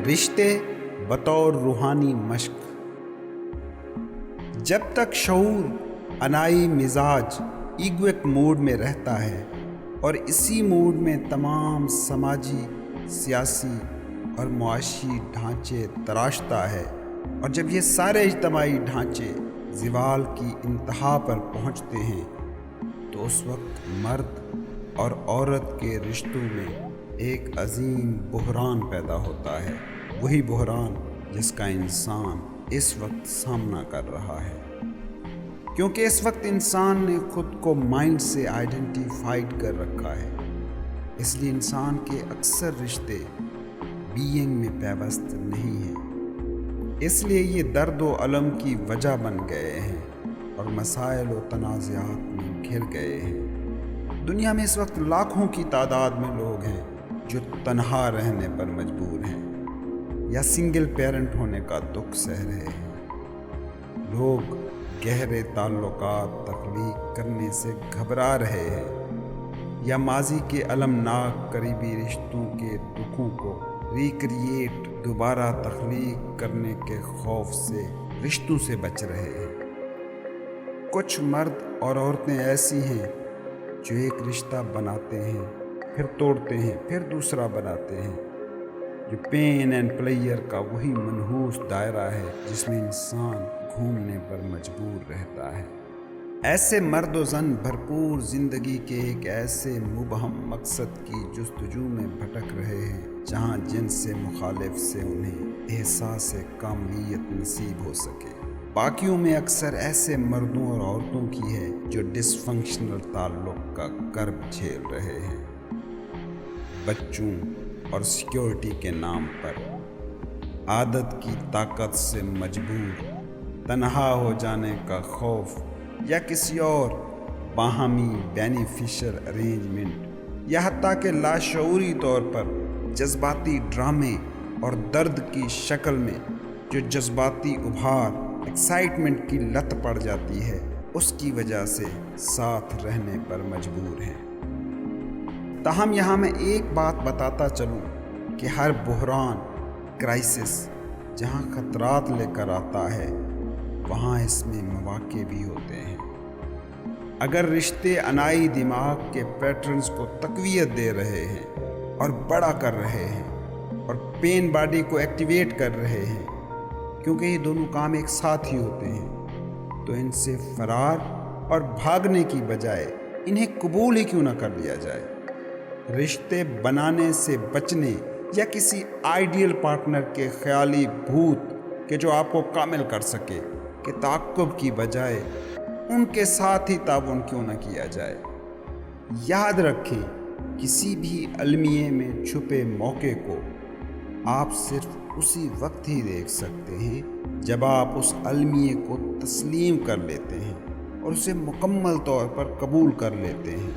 رشتے بطور روحانی مشق۔ جب تک شعور انائی مزاج ایگوئک موڈ میں رہتا ہے اور اسی موڈ میں تمام سماجی، سیاسی اور معاشی ڈھانچے تراشتا ہے، اور جب یہ سارے اجتماعی ڈھانچے زوال کی انتہا پر پہنچتے ہیں تو اس وقت مرد اور عورت کے رشتوں میں ایک عظیم بحران پیدا ہوتا ہے، وہی بحران جس کا انسان اس وقت سامنا کر رہا ہے، کیونکہ اس وقت انسان نے خود کو مائنڈ سے آئیڈینٹیفائڈ کر رکھا ہے۔ اس لیے انسان کے اکثر رشتے بینگ میں پیوست نہیں ہیں، اس لیے یہ درد و الم کی وجہ بن گئے ہیں اور مسائل و تنازعات میں گھر گئے ہیں۔ دنیا میں اس وقت لاکھوں کی تعداد میں لوگ ہیں جو تنہا رہنے پر مجبور ہیں یا سنگل پیرنٹ ہونے کا دکھ سہ رہے ہیں۔ لوگ گہرے تعلقات تخلیق کرنے سے گھبرا رہے ہیں یا ماضی کے المناک قریبی رشتوں کے دکھوں کو ریکریٹ دوبارہ تخلیق کرنے کے خوف سے رشتوں سے بچ رہے ہیں۔ کچھ مرد اور عورتیں ایسی ہیں جو ایک رشتہ بناتے ہیں، پھر توڑتے ہیں، پھر دوسرا بناتے ہیں، جو پین اینڈ پلیئر کا وہی منحوس دائرہ ہے جس میں انسان گھومنے پر مجبور رہتا ہے۔ ایسے مرد و زن بھرپور زندگی کے ایک ایسے مبہم مقصد کی جستجو میں بھٹک رہے ہیں جہاں جنس سے مخالف سے انہیں احساس کاملیت نصیب ہو سکے۔ باقیوں میں اکثر ایسے مردوں اور عورتوں کی ہے جو ڈس فنکشنل تعلق کا کرب جھیل رہے ہیں۔ بچوں اور سیکیورٹی کے نام پر عادت کی طاقت سے مجبور تنہا ہو جانے کا خوف یا کسی اور باہمی بینیفیشل ارینجمنٹ یا حتیٰ کہ لاشعوری طور پر جذباتی ڈرامے اور درد کی شکل میں جو جذباتی ابھار ایکسائٹمنٹ کی لت پڑ جاتی ہے، اس کی وجہ سے ساتھ رہنے پر مجبور ہیں۔ تاہم یہاں میں ایک بات بتاتا چلوں کہ ہر بحران، کرائسس جہاں خطرات لے کر آتا ہے وہاں اس میں مواقع بھی ہوتے ہیں۔ اگر رشتے انائی دماغ کے پیٹرنز کو تقویت دے رہے ہیں اور بڑا کر رہے ہیں اور پین باڈی کو ایکٹیویٹ کر رہے ہیں، کیونکہ یہ دونوں کام ایک ساتھ ہی ہوتے ہیں، تو ان سے فرار اور بھاگنے کی بجائے انہیں قبول ہی کیوں نہ کر لیا جائے۔ رشتے بنانے سے بچنے یا کسی آئیڈیل پارٹنر کے خیالی بھوت کہ جو آپ کو کامل کر سکے کہ تعاقب کی بجائے ان کے ساتھ ہی تعاون کیوں نہ کیا جائے۔ یاد رکھیں، کسی بھی المیے میں چھپے موقع کو آپ صرف اسی وقت ہی دیکھ سکتے ہیں جب آپ اس المیے کو تسلیم کر لیتے ہیں اور اسے مکمل طور پر قبول کر لیتے ہیں۔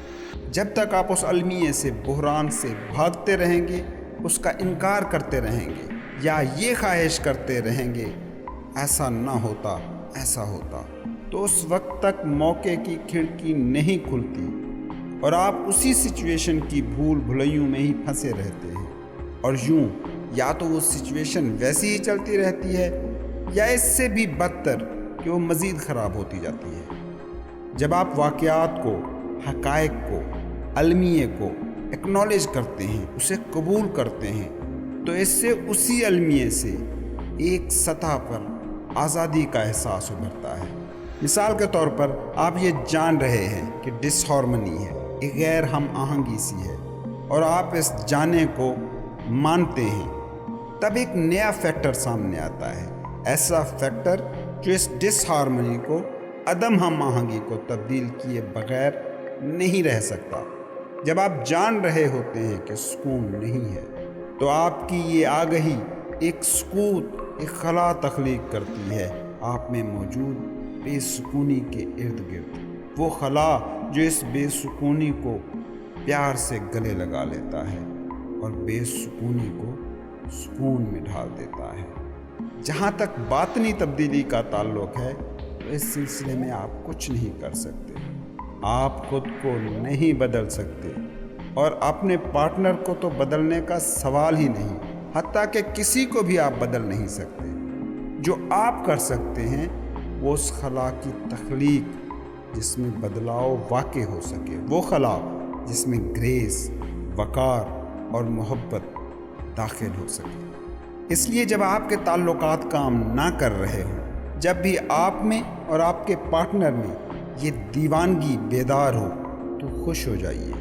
جب تک آپ اس المیے سے، بحران سے بھاگتے رہیں گے، اس کا انکار کرتے رہیں گے یا یہ خواہش کرتے رہیں گے ایسا نہ ہوتا، ایسا ہوتا، تو اس وقت تک موقع کی کھڑکی نہیں کھلتی اور آپ اسی سچویشن کی بھول بھلیوں میں ہی پھنسے رہتے ہیں، اور یوں یا تو وہ سچویشن ویسی ہی چلتی رہتی ہے یا اس سے بھی بدتر کہ وہ مزید خراب ہوتی جاتی ہے۔ جب آپ واقعات کو، حقائق کو، المیے کو ایکنالج کرتے ہیں، اسے قبول کرتے ہیں، تو اس سے اسی المیے سے ایک سطح پر آزادی کا احساس ابھرتا ہے۔ مثال کے طور پر آپ یہ جان رہے ہیں کہ ڈس ہارمنی ہے، ایک غیر ہم آہنگی سی ہے، اور آپ اس جانے کو مانتے ہیں، تب ایک نیا فیکٹر سامنے آتا ہے، ایسا فیکٹر جو اس ڈس ہارمنی کو، عدم ہم آہنگی کو تبدیل کیے بغیر نہیں رہ سکتا۔ جب آپ جان رہے ہوتے ہیں کہ سکون نہیں ہے تو آپ کی یہ آگہی ایک سکوت، ایک خلا تخلیق کرتی ہے آپ میں موجود بے سکونی کے ارد گرد، وہ خلا جو اس بے سکونی کو پیار سے گلے لگا لیتا ہے اور بے سکونی کو سکون میں ڈھال دیتا ہے۔ جہاں تک باطنی تبدیلی کا تعلق ہے تو اس سلسلے میں آپ کچھ نہیں کر سکتے، آپ خود کو نہیں بدل سکتے اور اپنے پارٹنر کو تو بدلنے کا سوال ہی نہیں۔ حتیٰ کہ کسی کو بھی آپ بدل نہیں سکتے۔ جو آپ کر سکتے ہیں وہ اس خلا کی تخلیق جس میں بدلاؤ واقع ہو سکے، وہ خلا جس میں گریس، وقار اور محبت داخل ہو سکے۔ اس لیے جب آپ کے تعلقات کام نہ کر رہے ہوں، جب بھی آپ میں اور آپ کے پارٹنر میں یہ دیوانگی بیدار ہو تو خوش ہو جائیے،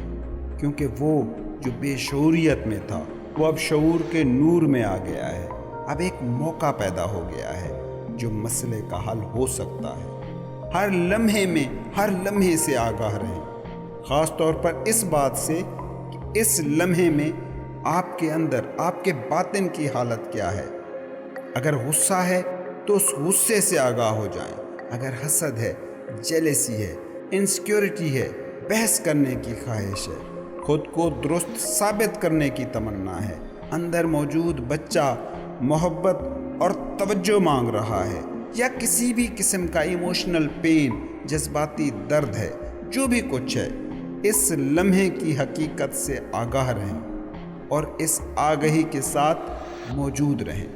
کیونکہ وہ جو بے شعوریت میں تھا وہ اب شعور کے نور میں آ گیا ہے۔ اب ایک موقع پیدا ہو گیا ہے جو مسئلے کا حل ہو سکتا ہے۔ ہر لمحے میں، ہر لمحے سے آگاہ رہیں، خاص طور پر اس بات سے کہ اس لمحے میں آپ کے اندر، آپ کے باطن کی حالت کیا ہے۔ اگر غصہ ہے تو اس غصے سے آگاہ ہو جائیں، اگر حسد ہے، جیلسی ہے، انسیکیورٹی ہے، بحث کرنے کی خواہش ہے، خود کو درست ثابت کرنے کی تمنا ہے، اندر موجود بچہ محبت اور توجہ مانگ رہا ہے، یا کسی بھی قسم کا ایموشنل پین، جذباتی درد ہے، جو بھی کچھ ہے، اس لمحے کی حقیقت سے آگاہ رہیں اور اس آگہی کے ساتھ موجود رہیں۔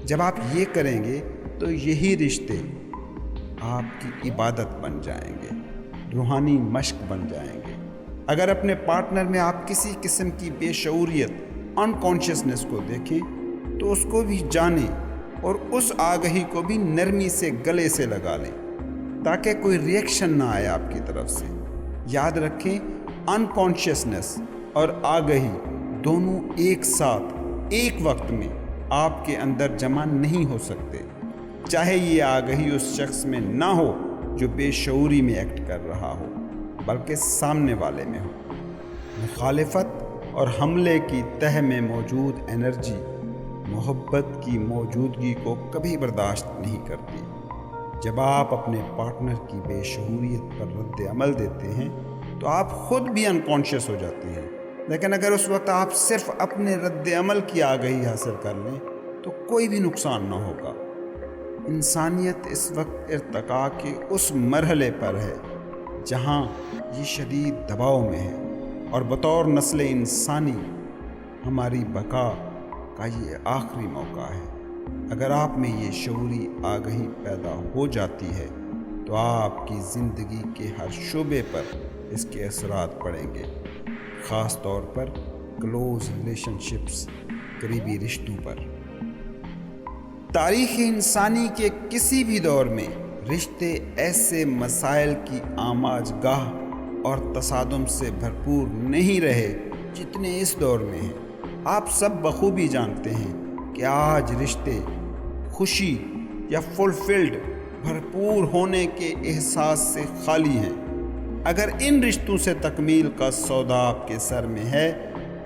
جب آپ یہ کریں گے تو یہی رشتے آپ کی عبادت بن جائیں گے، روحانی مشق بن جائیں گے۔ اگر اپنے پارٹنر میں آپ کسی قسم کی بے شعوریت، انکانشیسنس کو دیکھیں تو اس کو بھی جانیں اور اس آگہی کو بھی نرمی سے گلے سے لگا لیں تاکہ کوئی ریئیکشن نہ آئے آپ کی طرف سے۔ یاد رکھیں، انکانشیسنس اور آگہی دونوں ایک ساتھ ایک وقت میں آپ کے اندر جمع نہیں ہو سکتے، چاہے یہ آگہی اس شخص میں نہ ہو جو بے شعوری میں ایکٹ کر رہا ہو، بلکہ سامنے والے میں ہو۔ مخالفت اور حملے کی تہ میں موجود انرجی محبت کی موجودگی کو کبھی برداشت نہیں کرتی۔ جب آپ اپنے پارٹنر کی بے شعوریت پر رد عمل دیتے ہیں تو آپ خود بھی انکانشیس ہو جاتے ہیں، لیکن اگر اس وقت آپ صرف اپنے رد عمل کی آگہی حاصل کر لیں تو کوئی بھی نقصان نہ ہوگا۔ انسانیت اس وقت ارتقاء کے اس مرحلے پر ہے جہاں یہ شدید دباؤ میں ہے، اور بطور نسل انسانی ہماری بقا کا یہ آخری موقع ہے۔ اگر آپ میں یہ شعوری آگہی پیدا ہو جاتی ہے تو آپ کی زندگی کے ہر شعبے پر اس کے اثرات پڑیں گے، خاص طور پر کلوز ریلیشن شپس، قریبی رشتوں پر۔ تاریخ انسانی کے کسی بھی دور میں رشتے ایسے مسائل کی آماج گاہ اور تصادم سے بھرپور نہیں رہے جتنے اس دور میں ہیں۔ آپ سب بخوبی جانتے ہیں کہ آج رشتے خوشی یا فلفلڈ، بھرپور ہونے کے احساس سے خالی ہیں۔ اگر ان رشتوں سے تکمیل کا سودا آپ کے سر میں ہے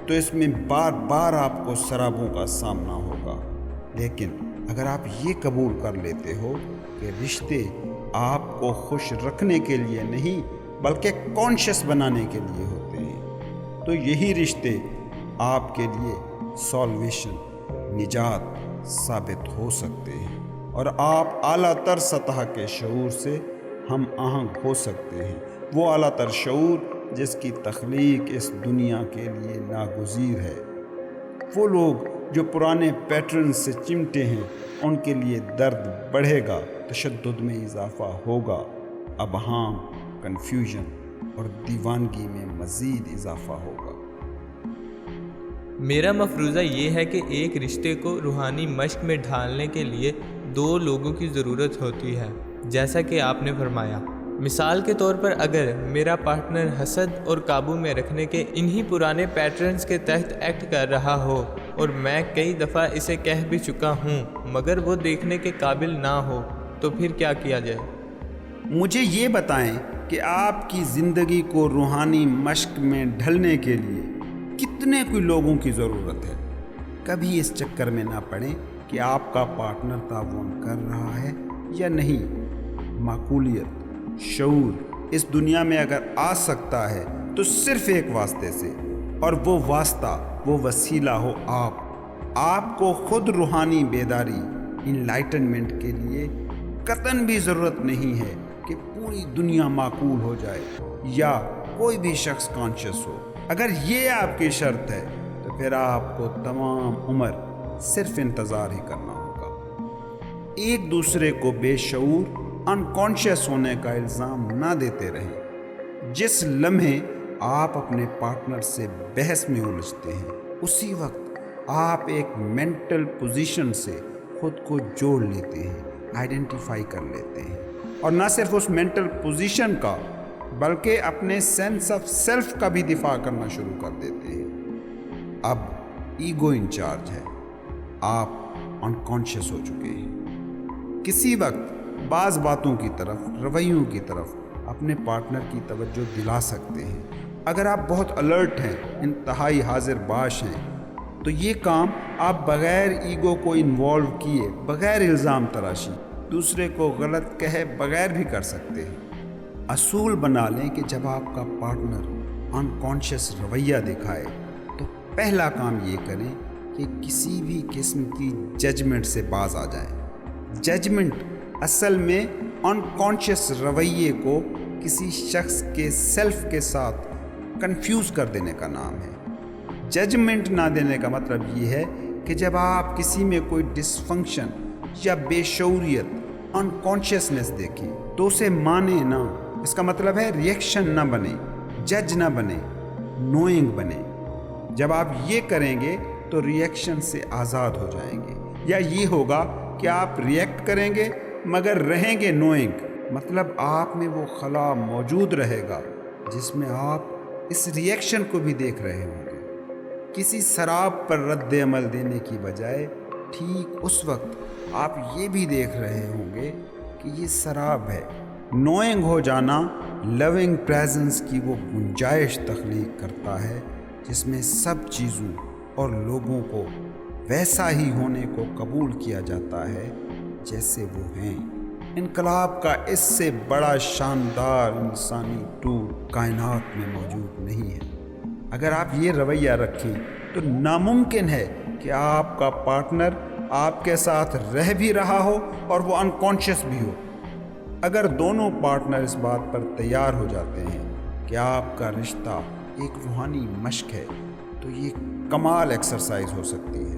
تو اس میں بار بار آپ کو سرابوں کا سامنا ہوگا، لیکن اگر آپ یہ قبول کر لیتے ہو کہ رشتے آپ کو خوش رکھنے کے لیے نہیں بلکہ کانشیس بنانے کے لیے ہوتے ہیں، تو یہی رشتے آپ کے لیے سالویشن، نجات ثابت ہو سکتے ہیں، اور آپ اعلیٰ تر سطح کے شعور سے ہم آہنگ ہو سکتے ہیں، وہ اعلیٰ تر شعور جس کی تخلیق اس دنیا کے لیے ناگزیر ہے۔ وہ لوگ جو پرانے پیٹرن سے چمٹے ہیں ان کے لیے درد بڑھے گا، تشدد میں اضافہ ہوگا، ابہام، کنفیوژن اور دیوانگی میں مزید اضافہ ہوگا۔ میرا مفروضہ یہ ہے کہ ایک رشتے کو روحانی مشق میں ڈھالنے کے لیے دو لوگوں کی ضرورت ہوتی ہے، جیسا کہ آپ نے فرمایا۔ مثال کے طور پر اگر میرا پارٹنر حسد اور قابو میں رکھنے کے انہی پرانے پیٹرنز کے تحت ایکٹ کر رہا ہو اور میں کئی دفعہ اسے کہہ بھی چکا ہوں مگر وہ دیکھنے کے قابل نہ ہو، تو پھر کیا کیا جائے؟ مجھے یہ بتائیں کہ آپ کی زندگی کو روحانی مشق میں ڈھلنے کے لیے کتنے کوئی لوگوں کی ضرورت ہے؟ کبھی اس چکر میں نہ پڑیں کہ آپ کا پارٹنر تعاون کر رہا ہے یا نہیں۔ معقولیت، شعور اس دنیا میں اگر آ سکتا ہے تو صرف ایک واسطے سے، اور وہ واسطہ، وہ وسیلہ ہو آپ کو خود روحانی بیداری، انلائٹنمنٹ کے لیے قطعاً بھی ضرورت نہیں ہے کہ پوری دنیا معقول ہو جائے یا کوئی بھی شخص کانشیس ہو۔ اگر یہ آپ کی شرط ہے تو پھر آپ کو تمام عمر صرف انتظار ہی کرنا ہوگا۔ ایک دوسرے کو بے شعور انکانشیس ہونے کا الزام نہ دیتے رہیں۔ جس لمحے آپ اپنے پارٹنر سے بحث میں الجھتے ہیں اسی وقت آپ ایک مینٹل پوزیشن سے خود کو جوڑ لیتے ہیں، آئیڈینٹیفائی کر لیتے ہیں، اور نہ صرف اس مینٹل پوزیشن کا بلکہ اپنے سینس آف سیلف کا بھی دفاع کرنا شروع کر دیتے ہیں۔ اب ایگو انچارج ہے، آپ انکانشیس ہو چکے ہیں۔ کسی وقت بعض باتوں کی طرف، رویوں کی طرف اپنے پارٹنر کی توجہ دلا سکتے ہیں۔ اگر آپ بہت الرٹ ہیں، انتہائی حاضر باش ہیں، تو یہ کام آپ بغیر ایگو کو انوالو کیے، بغیر الزام تراشی، دوسرے کو غلط کہے بغیر بھی کر سکتے ہیں۔ اصول بنا لیں کہ جب آپ کا پارٹنر انکانشیس رویہ دکھائے تو پہلا کام یہ کریں کہ کسی بھی قسم کی ججمنٹ سے باز آ جائیں۔ ججمنٹ اصل میں انکانشیس رویے کو کسی شخص کے سیلف کے ساتھ کنفیوز کر دینے کا نام ہے۔ ججمنٹ نہ دینے کا مطلب یہ ہے کہ جب آپ کسی میں کوئی ڈس فنکشن یا بے شعوریت، انکانشیسنس دیکھیں تو اسے مانیں نہ۔ اس کا مطلب ہے ریئیکشن نہ بنے، جج نہ بنے، نوئنگ بنے۔ جب آپ یہ کریں گے تو ریئیکشن سے آزاد ہو جائیں گے، یا یہ ہوگا کہ آپ ریئیکٹ کریں گے مگر رہیں گے نوئنگ، مطلب آپ میں وہ خلا موجود رہے گا جس میں آپ اس ریئیکشن کو بھی دیکھ رہے ہوں گے۔ کسی سراب پر رد عمل دینے کی بجائے ٹھیک اس وقت آپ یہ بھی دیکھ رہے ہوں گے کہ یہ سراب ہے۔ نوئنگ ہو جانا لونگ پریزنس کی وہ گنجائش تخلیق کرتا ہے جس میں سب چیزوں اور لوگوں کو ویسا ہی ہونے کو قبول کیا جاتا ہے جیسے وہ ہیں۔ انقلاب کا اس سے بڑا شاندار انسانی ٹور کائنات میں موجود نہیں ہے۔ اگر آپ یہ رویہ رکھیں تو ناممکن ہے کہ آپ کا پارٹنر آپ کے ساتھ رہ بھی رہا ہو اور وہ انکانشیس بھی ہو۔ اگر دونوں پارٹنر اس بات پر تیار ہو جاتے ہیں کہ آپ کا رشتہ ایک روحانی مشق ہے تو یہ کمال ایکسرسائز ہو سکتی ہے۔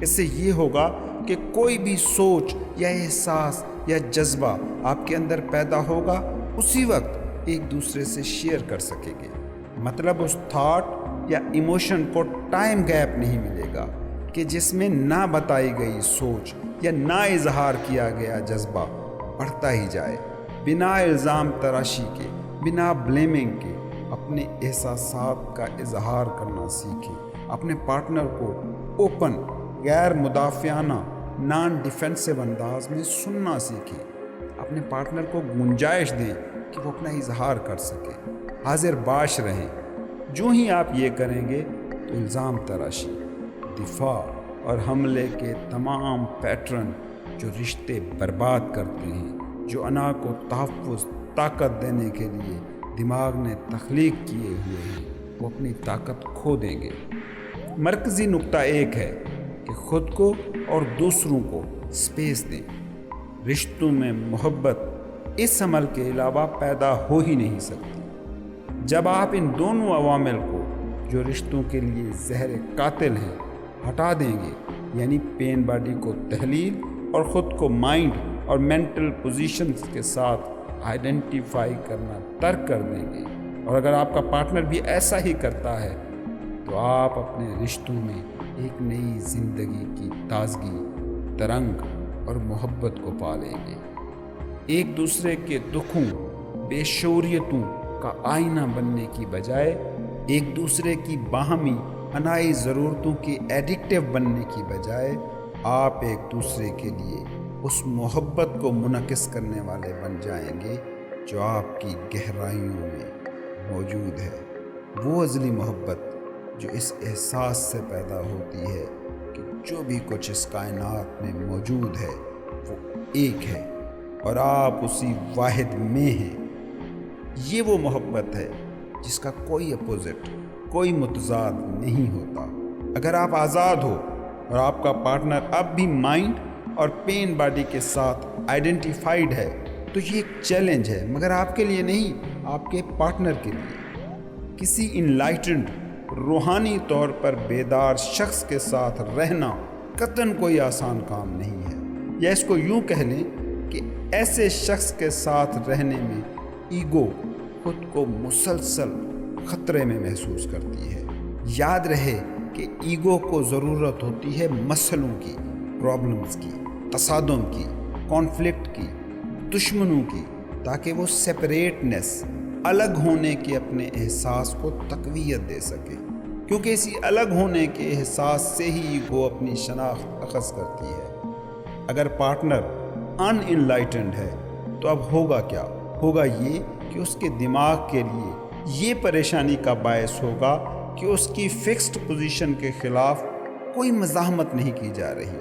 اس سے یہ ہوگا کہ کوئی بھی سوچ یا احساس یا جذبہ آپ کے اندر پیدا ہوگا اسی وقت ایک دوسرے سے شیئر کر سکیں گے۔ مطلب اس تھاٹ یا ایموشن کو ٹائم گیپ نہیں ملے گا کہ جس میں نہ بتائی گئی سوچ یا نہ اظہار کیا گیا جذبہ بڑھتا ہی جائے۔ بنا الزام تراشی کے، بنا بلیمنگ کے اپنے احساسات کا اظہار کرنا سیکھیں۔ اپنے پارٹنر کو اوپن، غیر مدافعانہ، نان ڈیفینسو انداز میں سننا سیکھیں۔ اپنے پارٹنر کو گنجائش دیں کہ وہ اپنا اظہار کر سکے۔ حاضر باش رہیں۔ جو ہی آپ یہ کریں گے تو الزام تراشی، دفاع اور حملے کے تمام پیٹرن جو رشتے برباد کرتے ہیں، جو انا کو تحفظ، طاقت دینے کے لیے دماغ نے تخلیق کیے ہوئے ہیں، وہ اپنی طاقت کھو دیں گے۔ مرکزی نقطہ ایک ہے کہ خود کو اور دوسروں کو سپیس دیں۔ رشتوں میں محبت اس عمل کے علاوہ پیدا ہو ہی نہیں سکتی۔ جب آپ ان دونوں عوامل کو جو رشتوں کے لیے زہر قاتل ہیں ہٹا دیں گے، یعنی پین باڈی کو تحلیل اور خود کو مائنڈ اور مینٹل پوزیشنز کے ساتھ آئیڈینٹیفائی کرنا ترک کر دیں گے، اور اگر آپ کا پارٹنر بھی ایسا ہی کرتا ہے تو آپ اپنے رشتوں میں ایک نئی زندگی کی تازگی، ترنگ اور محبت کو پالیں گے۔ ایک دوسرے کے دکھوں، بے شعوریتوں کا آئینہ بننے کی بجائے ایک دوسرے کی باہمی انائی ضرورتوں کے ایڈکٹیو بننے کی بجائے آپ ایک دوسرے کے لیے اس محبت کو منعکس کرنے والے بن جائیں گے جو آپ کی گہرائیوں میں موجود ہے۔ وہ ازلی محبت جو اس احساس سے پیدا ہوتی ہے کہ جو بھی کچھ اس کائنات میں موجود ہے وہ ایک ہے اور آپ اسی واحد میں ہیں۔ یہ وہ محبت ہے جس کا کوئی اپوزٹ، کوئی متضاد نہیں ہوتا۔ اگر آپ آزاد ہو اور آپ کا پارٹنر اب بھی مائنڈ اور پین باڈی کے ساتھ آئیڈینٹیفائڈ ہے تو یہ ایک چیلنج ہے، مگر آپ کے لیے نہیں، آپ کے پارٹنر کے لیے۔ کسی انلائٹنڈ روحانی طور پر بیدار شخص کے ساتھ رہنا قطعاً کوئی آسان کام نہیں ہے، یا اس کو یوں کہہ لیں کہ ایسے شخص کے ساتھ رہنے میں ایگو خود کو مسلسل خطرے میں محسوس کرتی ہے۔ یاد رہے کہ ایگو کو ضرورت ہوتی ہے مسئلوں کی، پرابلمز کی، تصادم کی، کانفلکٹ کی، دشمنوں کی، تاکہ وہ سیپریٹنس، الگ ہونے کے اپنے احساس کو تقویت دے سکے، کیونکہ اسی الگ ہونے کے احساس سے ہی ایگو اپنی شناخت اخذ کرتی ہے۔ اگر پارٹنر ان انلائٹنڈ ہے تو اب ہوگا کیا؟ ہوگا یہ کہ اس کے دماغ کے لیے یہ پریشانی کا باعث ہوگا کہ اس کی فکسڈ پوزیشن کے خلاف کوئی مزاحمت نہیں کی جا رہی،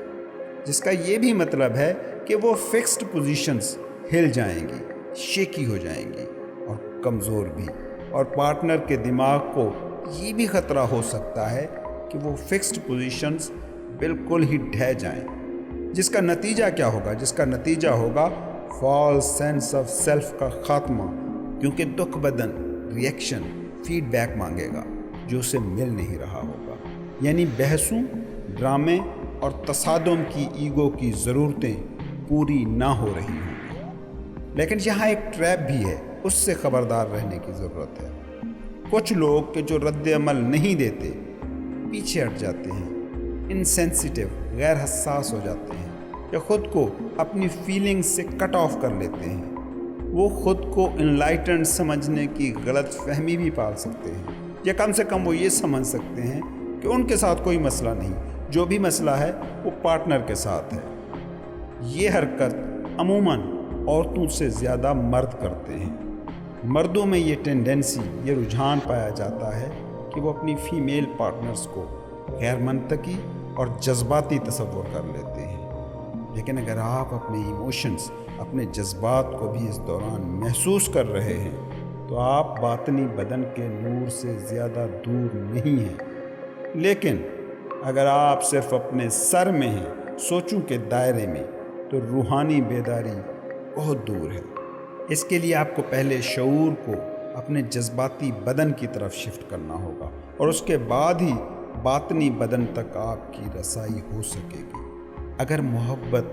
جس کا یہ بھی مطلب ہے کہ وہ فکسڈ پوزیشنز ہل جائیں گی، شیکی ہو جائیں گی اور کمزور بھی، اور پارٹنر کے دماغ کو یہ بھی خطرہ ہو سکتا ہے کہ وہ فکسڈ پوزیشنز بالکل ہی ڈھہ جائیں، جس کا نتیجہ کیا ہوگا؟ جس کا نتیجہ ہوگا فالس سینس آف سیلف کا خاتمہ، کیونکہ دکھ بدن ریئیکشن فیڈ بیک مانگے گا جو اسے مل نہیں رہا ہوگا، یعنی بحثوں، ڈرامے اور تصادم کی ایگو کی ضرورتیں پوری نہ ہو رہی ہوں۔ لیکن یہاں ایک ٹریپ بھی ہے، اس سے خبردار رہنے کی ضرورت ہے۔ کچھ لوگ کہ جو رد عمل نہیں دیتے، پیچھے ہٹ جاتے ہیں، انسینسیٹیو، غیر حساس ہو جاتے ہیں، یا خود کو اپنی فیلنگز سے کٹ آف کر لیتے ہیں، وہ خود کو انلائٹنڈ سمجھنے کی غلط فہمی بھی پال سکتے ہیں، یا کم سے کم وہ یہ سمجھ سکتے ہیں کہ ان کے ساتھ کوئی مسئلہ نہیں، جو بھی مسئلہ ہے وہ پارٹنر کے ساتھ ہے۔ یہ حرکت عموماً عورتوں سے زیادہ مرد کرتے ہیں۔ مردوں میں یہ ٹینڈنسی، یہ رجحان پایا جاتا ہے کہ وہ اپنی فیمیل پارٹنرز کو غیر منطقی اور جذباتی تصور کر لیتے ہیں۔ لیکن اگر آپ اپنے ایموشنز، اپنے جذبات کو بھی اس دوران محسوس کر رہے ہیں تو آپ باطنی بدن کے نور سے زیادہ دور نہیں ہیں۔ لیکن اگر آپ صرف اپنے سر میں ہیں، سوچوں کے دائرے میں، تو روحانی بیداری بہت دور ہے۔ اس کے لیے آپ کو پہلے شعور کو اپنے جذباتی بدن کی طرف شفٹ کرنا ہوگا، اور اس کے بعد ہی باطنی بدن تک آپ کی رسائی ہو سکے گی۔ اگر محبت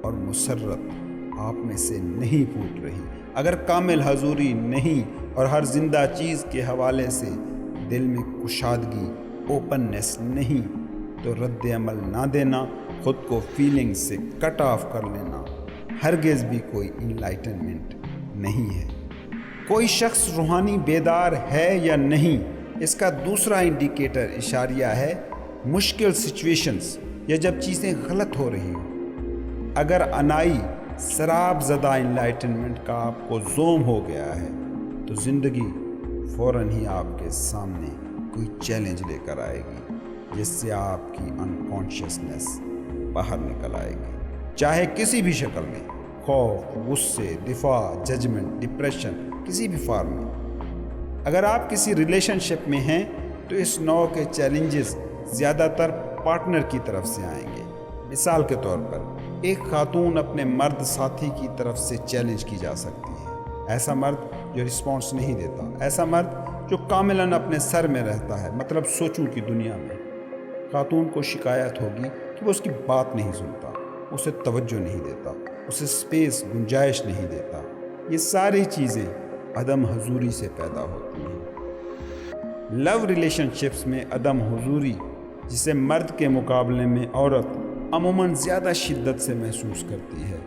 اور مسرت آپ میں سے نہیں پھوٹ رہی، اگر کامل حضوری نہیں اور ہر زندہ چیز کے حوالے سے دل میں کشادگی، اوپننس نہیں، تو رد عمل نہ دینا، خود کو فیلنگ سے کٹ آف کر لینا ہرگز بھی کوئی انلائٹنمنٹ نہیں ہے۔ کوئی شخص روحانی بیدار ہے یا نہیں، اس کا دوسرا انڈیکیٹر اشاریہ ہے مشکل سچویشنز، یا جب چیزیں غلط ہو رہی ہوں۔ اگر انائی، سراب زدہ انلائٹنمنٹ کا آپ کو زوم ہو گیا ہے تو زندگی فوراً ہی آپ کے سامنے کوئی چیلنج لے کر آئے گی، جس سے آپ کی انکانشیسنس باہر نکل آئے گی، چاہے کسی بھی شکل میں، خوف، غصے، دفاع، ججمنٹ، ڈپریشن، کسی بھی فارم میں۔ اگر آپ کسی ریلیشن شپ میں ہیں تو اس نوع کے چیلنجز زیادہ تر پارٹنر کی طرف سے آئیں گے۔ مثال کے طور پر ایک خاتون اپنے مرد ساتھی کی طرف سے چیلنج کی جا سکتی ہے، ایسا مرد جو رسپانس نہیں دیتا، ایسا مرد جو کاملاً اپنے سر میں رہتا ہے، مطلب سوچوں کی دنیا میں۔ خاتون کو شکایت ہوگی کہ وہ اس کی بات نہیں سنتا، اسے توجہ نہیں دیتا، اسے سپیس، گنجائش نہیں دیتا۔ یہ ساری چیزیں عدم حضوری سے پیدا ہوتی ہیں۔ لو ریلیشن شپس میں عدم حضوری، جسے مرد کے مقابلے میں عورت عموماً زیادہ شدت سے محسوس کرتی ہے،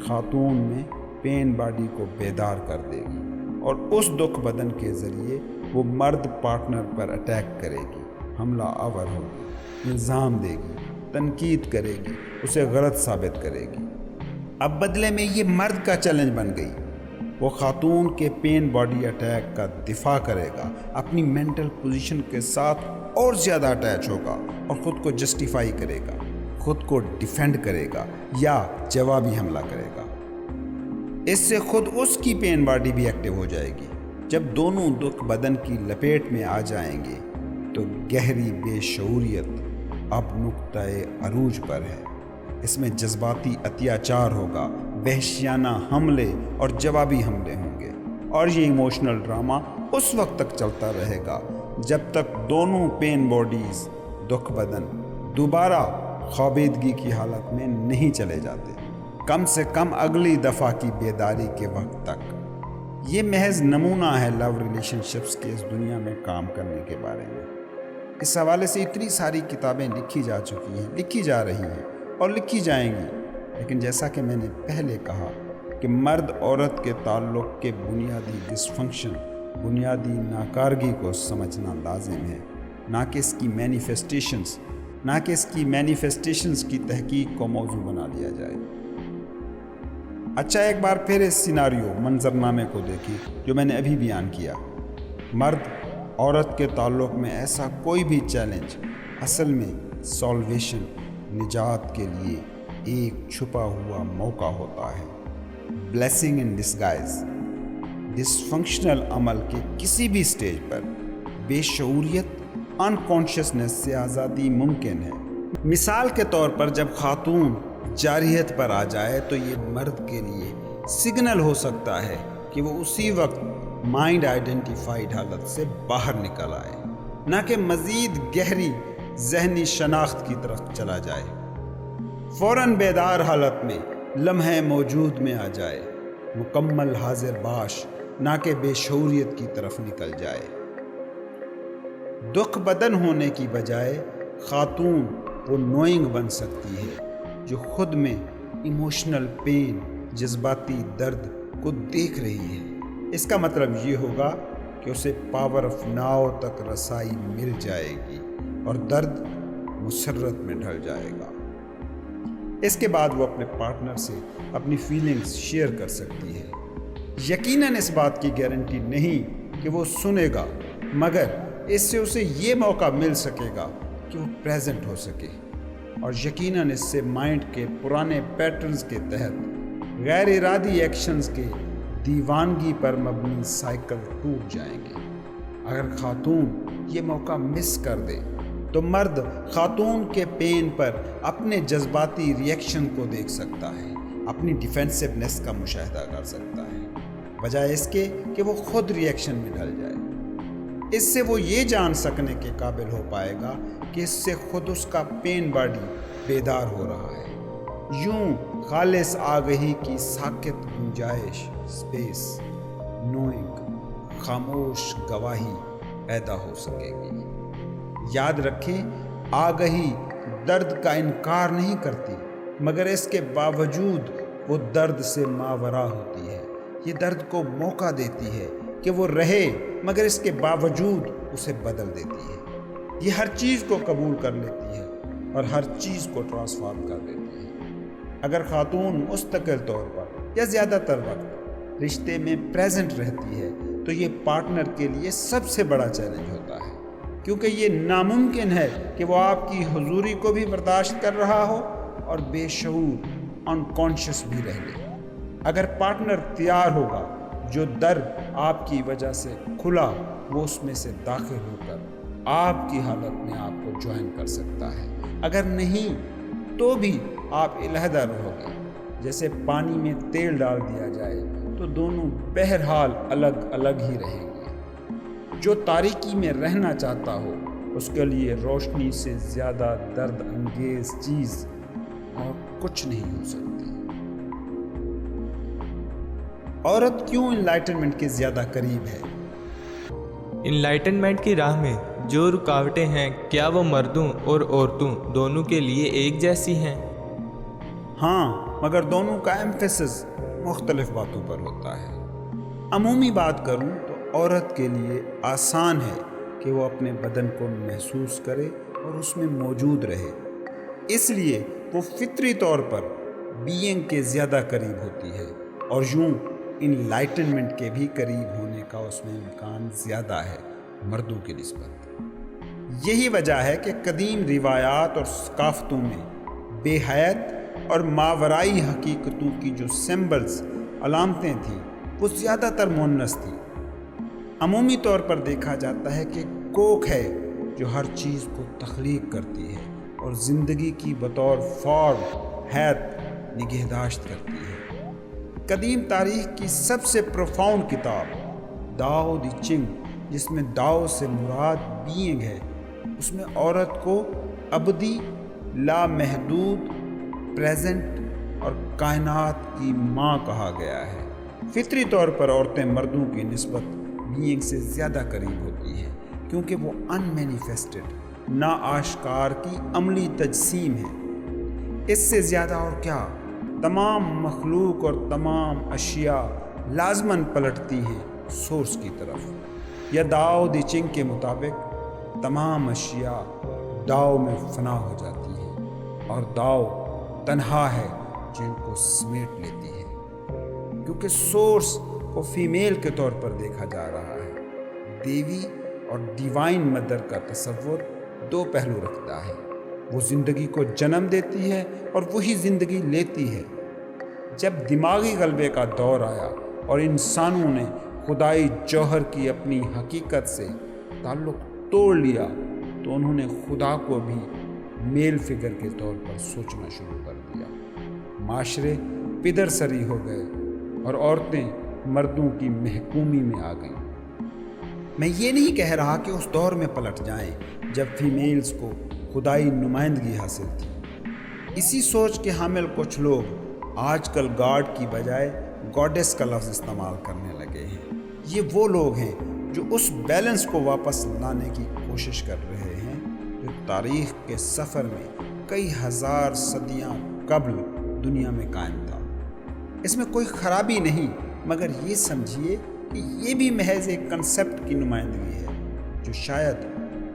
خاتون میں پین باڈی کو بیدار کر دے گی، اور اس دکھ بدن کے ذریعے وہ مرد پارٹنر پر اٹیک کرے گی، حملہ آور ہوگی، الزام دے گی، تنقید کرے گی، اسے غلط ثابت کرے گی۔ اب بدلے میں یہ مرد کا چیلنج بن گئی، وہ خاتون کے پین باڈی اٹیک کا دفاع کرے گا، اپنی مینٹل پوزیشن کے ساتھ اور زیادہ اٹیچ ہوگا اور خود کو جسٹیفائی کرے گا، خود کو ڈیفینڈ کرے گا یا جوابی حملہ کرے گا۔ اس سے خود اس کی پین باڈی بھی ایکٹیو ہو جائے گی۔ جب دونوں دکھ بدن کی لپیٹ میں آ جائیں گے تو گہری بے شعوریت اب نقطۂ عروج پر ہے۔ اس میں جذباتی اتیاچار ہوگا، وحشیانہ حملے اور جوابی حملے ہوں گے، اور یہ ایموشنل ڈرامہ اس وقت تک چلتا رہے گا جب تک دونوں پین باڈیز دکھ بدن دوبارہ خوابیدگی کی حالت میں نہیں چلے جاتے، کم سے کم اگلی دفعہ کی بیداری کے وقت تک۔ یہ محض نمونہ ہے لو ریلیشن شپس کے اس دنیا میں کام کرنے کے بارے میں۔ اس حوالے سے اتنی ساری کتابیں لکھی جا چکی ہیں، لکھی جا رہی ہیں اور لکھی جائیں گی، لیکن جیسا کہ میں نے پہلے کہا کہ مرد عورت کے تعلق کے بنیادی ڈسفنکشن، بنیادی ناکارگی کو سمجھنا لازم ہے، نہ کہ اس کی مینیفیسٹیشنز کی تحقیق کو موضوع بنا لیا جائے۔ اچھا، ایک بار پھر اس سیناریو منظرنامے کو دیکھیے جو میں نے ابھی بیان کیا۔ مرد عورت کے تعلق میں ایسا کوئی بھی چیلنج اصل میں سالویشن، نجات کے لیے ایک چھپا ہوا موقع ہوتا ہے، بلیسنگ ان ڈسگائز۔ ڈسفنکشنل عمل کے کسی بھی سٹیج پر بے شعوریت، انکانشیسنس سے آزادی ممکن ہے۔ مثال کے طور پر جب خاتون جارحیت پر آ جائے تو یہ مرد کے لیے سگنل ہو سکتا ہے کہ وہ اسی وقت مائنڈ آئیڈینٹیفائڈ حالت سے باہر نکل آئے، نہ کہ مزید گہری ذہنی شناخت کی طرف چلا جائے۔ فوراً بیدار حالت میں لمحے موجود میں آ جائے، مکمل حاضر باش، نہ کہ بے شعوریت کی طرف نکل جائے۔ دکھ بدن ہونے کی بجائے خاتون وہ نوئنگ بن سکتی ہے جو خود میں ایموشنل پین، جذباتی درد کو دیکھ رہی ہے۔ اس کا مطلب یہ ہوگا کہ اسے پاور آف ناؤ تک رسائی مل جائے گی اور درد مسرت میں ڈھل جائے گا۔ اس کے بعد وہ اپنے پارٹنر سے اپنی فیلنگز شیئر کر سکتی ہے۔ یقیناً اس بات کی گارنٹی نہیں کہ وہ سنے گا، مگر اس سے اسے یہ موقع مل سکے گا کہ وہ پریزنٹ ہو سکے، اور یقیناً اس سے مائنڈ کے پرانے پیٹرنز کے تحت غیر ارادی ایکشنز کے دیوانگی پر مبنی سائیکل ٹوٹ جائیں گے۔ اگر خاتون یہ موقع مس کر دے تو مرد خاتون کے پین پر اپنے جذباتی ری ایکشن کو دیکھ سکتا ہے، اپنی ڈیفینسونیس کا مشاہدہ کر سکتا ہے، بجائے اس کے کہ وہ خود ری ایکشن میں ڈھل جائے۔ اس سے وہ یہ جان سکنے کے قابل ہو پائے گا کہ اس سے خود اس کا پین باڈی بیدار ہو رہا ہے۔ یوں خالص آگہی کی ساکت گنجائش، اسپیس، نوئنگ، خاموش گواہی پیدا ہو سکے گی۔ یاد رکھیں، آگہی درد کا انکار نہیں کرتی، مگر اس کے باوجود وہ درد سے ماورا ہوتی ہے۔ یہ درد کو موقع دیتی ہے کہ وہ رہے، مگر اس کے باوجود اسے بدل دیتی ہے۔ یہ ہر چیز کو قبول کر لیتی ہے اور ہر چیز کو ٹرانسفارم کر دیتی ہے۔ اگر خاتون مستقل طور پر یا زیادہ تر وقت رشتے میں پریزنٹ رہتی ہے تو یہ پارٹنر کے لیے سب سے بڑا چیلنج ہوتا ہے، کیونکہ یہ ناممکن ہے کہ وہ آپ کی حضوری کو بھی برداشت کر رہا ہو اور بے شعور، انکانشیس بھی رہ لے۔ اگر پارٹنر تیار ہوگا، جو در آپ کی وجہ سے کھلا وہ اس میں سے داخل ہو کر آپ کی حالت میں آپ کو جوائن کر سکتا ہے۔ اگر نہیں تو بھی آپ علیحدہ رہو گے۔ جیسے پانی میں تیل ڈال دیا جائے تو دونوں بہرحال الگ الگ ہی رہیں گے۔ جو تاریکی میں رہنا چاہتا ہو اس کے لیے روشنی سے زیادہ درد انگیز چیز اور کچھ نہیں ہو سکتی۔ عورت کیوں انلائٹنمنٹ کے زیادہ قریب ہے؟ انلائٹنمنٹ کی راہ میں جو رکاوٹیں ہیں، کیا وہ مردوں اور عورتوں دونوں کے لیے ایک جیسی ہیں؟ ہاں، مگر دونوں کا ایمفیسس مختلف باتوں پر ہوتا ہے۔ عمومی بات کروں تو عورت کے لیے آسان ہے کہ وہ اپنے بدن کو محسوس کرے اور اس میں موجود رہے، اس لیے وہ فطری طور پر بینگ کے زیادہ قریب ہوتی ہے، اور یوں انلائٹنمنٹ کے بھی قریب ہونے کا اس میں امکان زیادہ ہے مردوں کی نسبت۔ یہی وجہ ہے کہ قدیم روایات اور ثقافتوں میں بے حیات اور ماورائی حقیقتوں کی جو سمبلز، علامتیں تھیں، وہ زیادہ تر مؤنث تھیں۔ عمومی طور پر دیکھا جاتا ہے کہ کوکھ ہے جو ہر چیز کو تخلیق کرتی ہے اور زندگی کی بطور فارم، حیات نگہداشت کرتی ہے۔ قدیم تاریخ کی سب سے پروفاؤنڈ کتاب داؤ دی چنگ جس میں داؤ سے مراد بینگ ہے، اس میں عورت کو ابدی، لامحدود، پریزنٹ اور کائنات کی ماں کہا گیا ہے۔ فطری طور پر عورتیں مردوں کی نسبت بینگ سے زیادہ قریب ہوتی ہیں کیونکہ وہ ان مینیفیسٹڈ، نا آشکار کی عملی تجسیم ہے۔ اس سے زیادہ اور کیا، تمام مخلوق اور تمام اشیاء لازماً پلٹتی ہیں سورس کی طرف، یا داؤ دی چنگ کے مطابق تمام اشیاء داؤ میں فنا ہو جاتی ہیں، اور داؤ تنہا ہے جن کو سمیٹ لیتی ہے، کیونکہ سورس کو فیمیل کے طور پر دیکھا جا رہا ہے۔ دیوی اور ڈیوائن مدر کا تصور دو پہلو رکھتا ہے، وہ زندگی کو جنم دیتی ہے اور وہی زندگی لیتی ہے۔ جب دماغی غلبے کا دور آیا اور انسانوں نے خدائی جوہر کی اپنی حقیقت سے تعلق توڑ لیا تو انہوں نے خدا کو بھی میل فگر کے طور پر سوچنا شروع کر دیا۔ معاشرے پدر سری ہو گئے اور عورتیں مردوں کی محکومی میں آ گئیں۔ میں یہ نہیں کہہ رہا کہ اس دور میں پلٹ جائیں جب فیمیلز کو خدائی نمائندگی حاصل تھی۔ اسی سوچ کے حامل کچھ لوگ آج کل گاڈ کی بجائے گاڈیس کا لفظ استعمال کرنے لگے ہیں۔ یہ وہ لوگ ہیں جو اس بیلنس کو واپس لانے کی کوشش کر رہے ہیں جو تاریخ کے سفر میں کئی ہزار صدیاں قبل دنیا میں قائم تھا۔ اس میں کوئی خرابی نہیں، مگر یہ سمجھیے کہ یہ بھی محض ایک کنسپٹ کی نمائندگی ہے جو شاید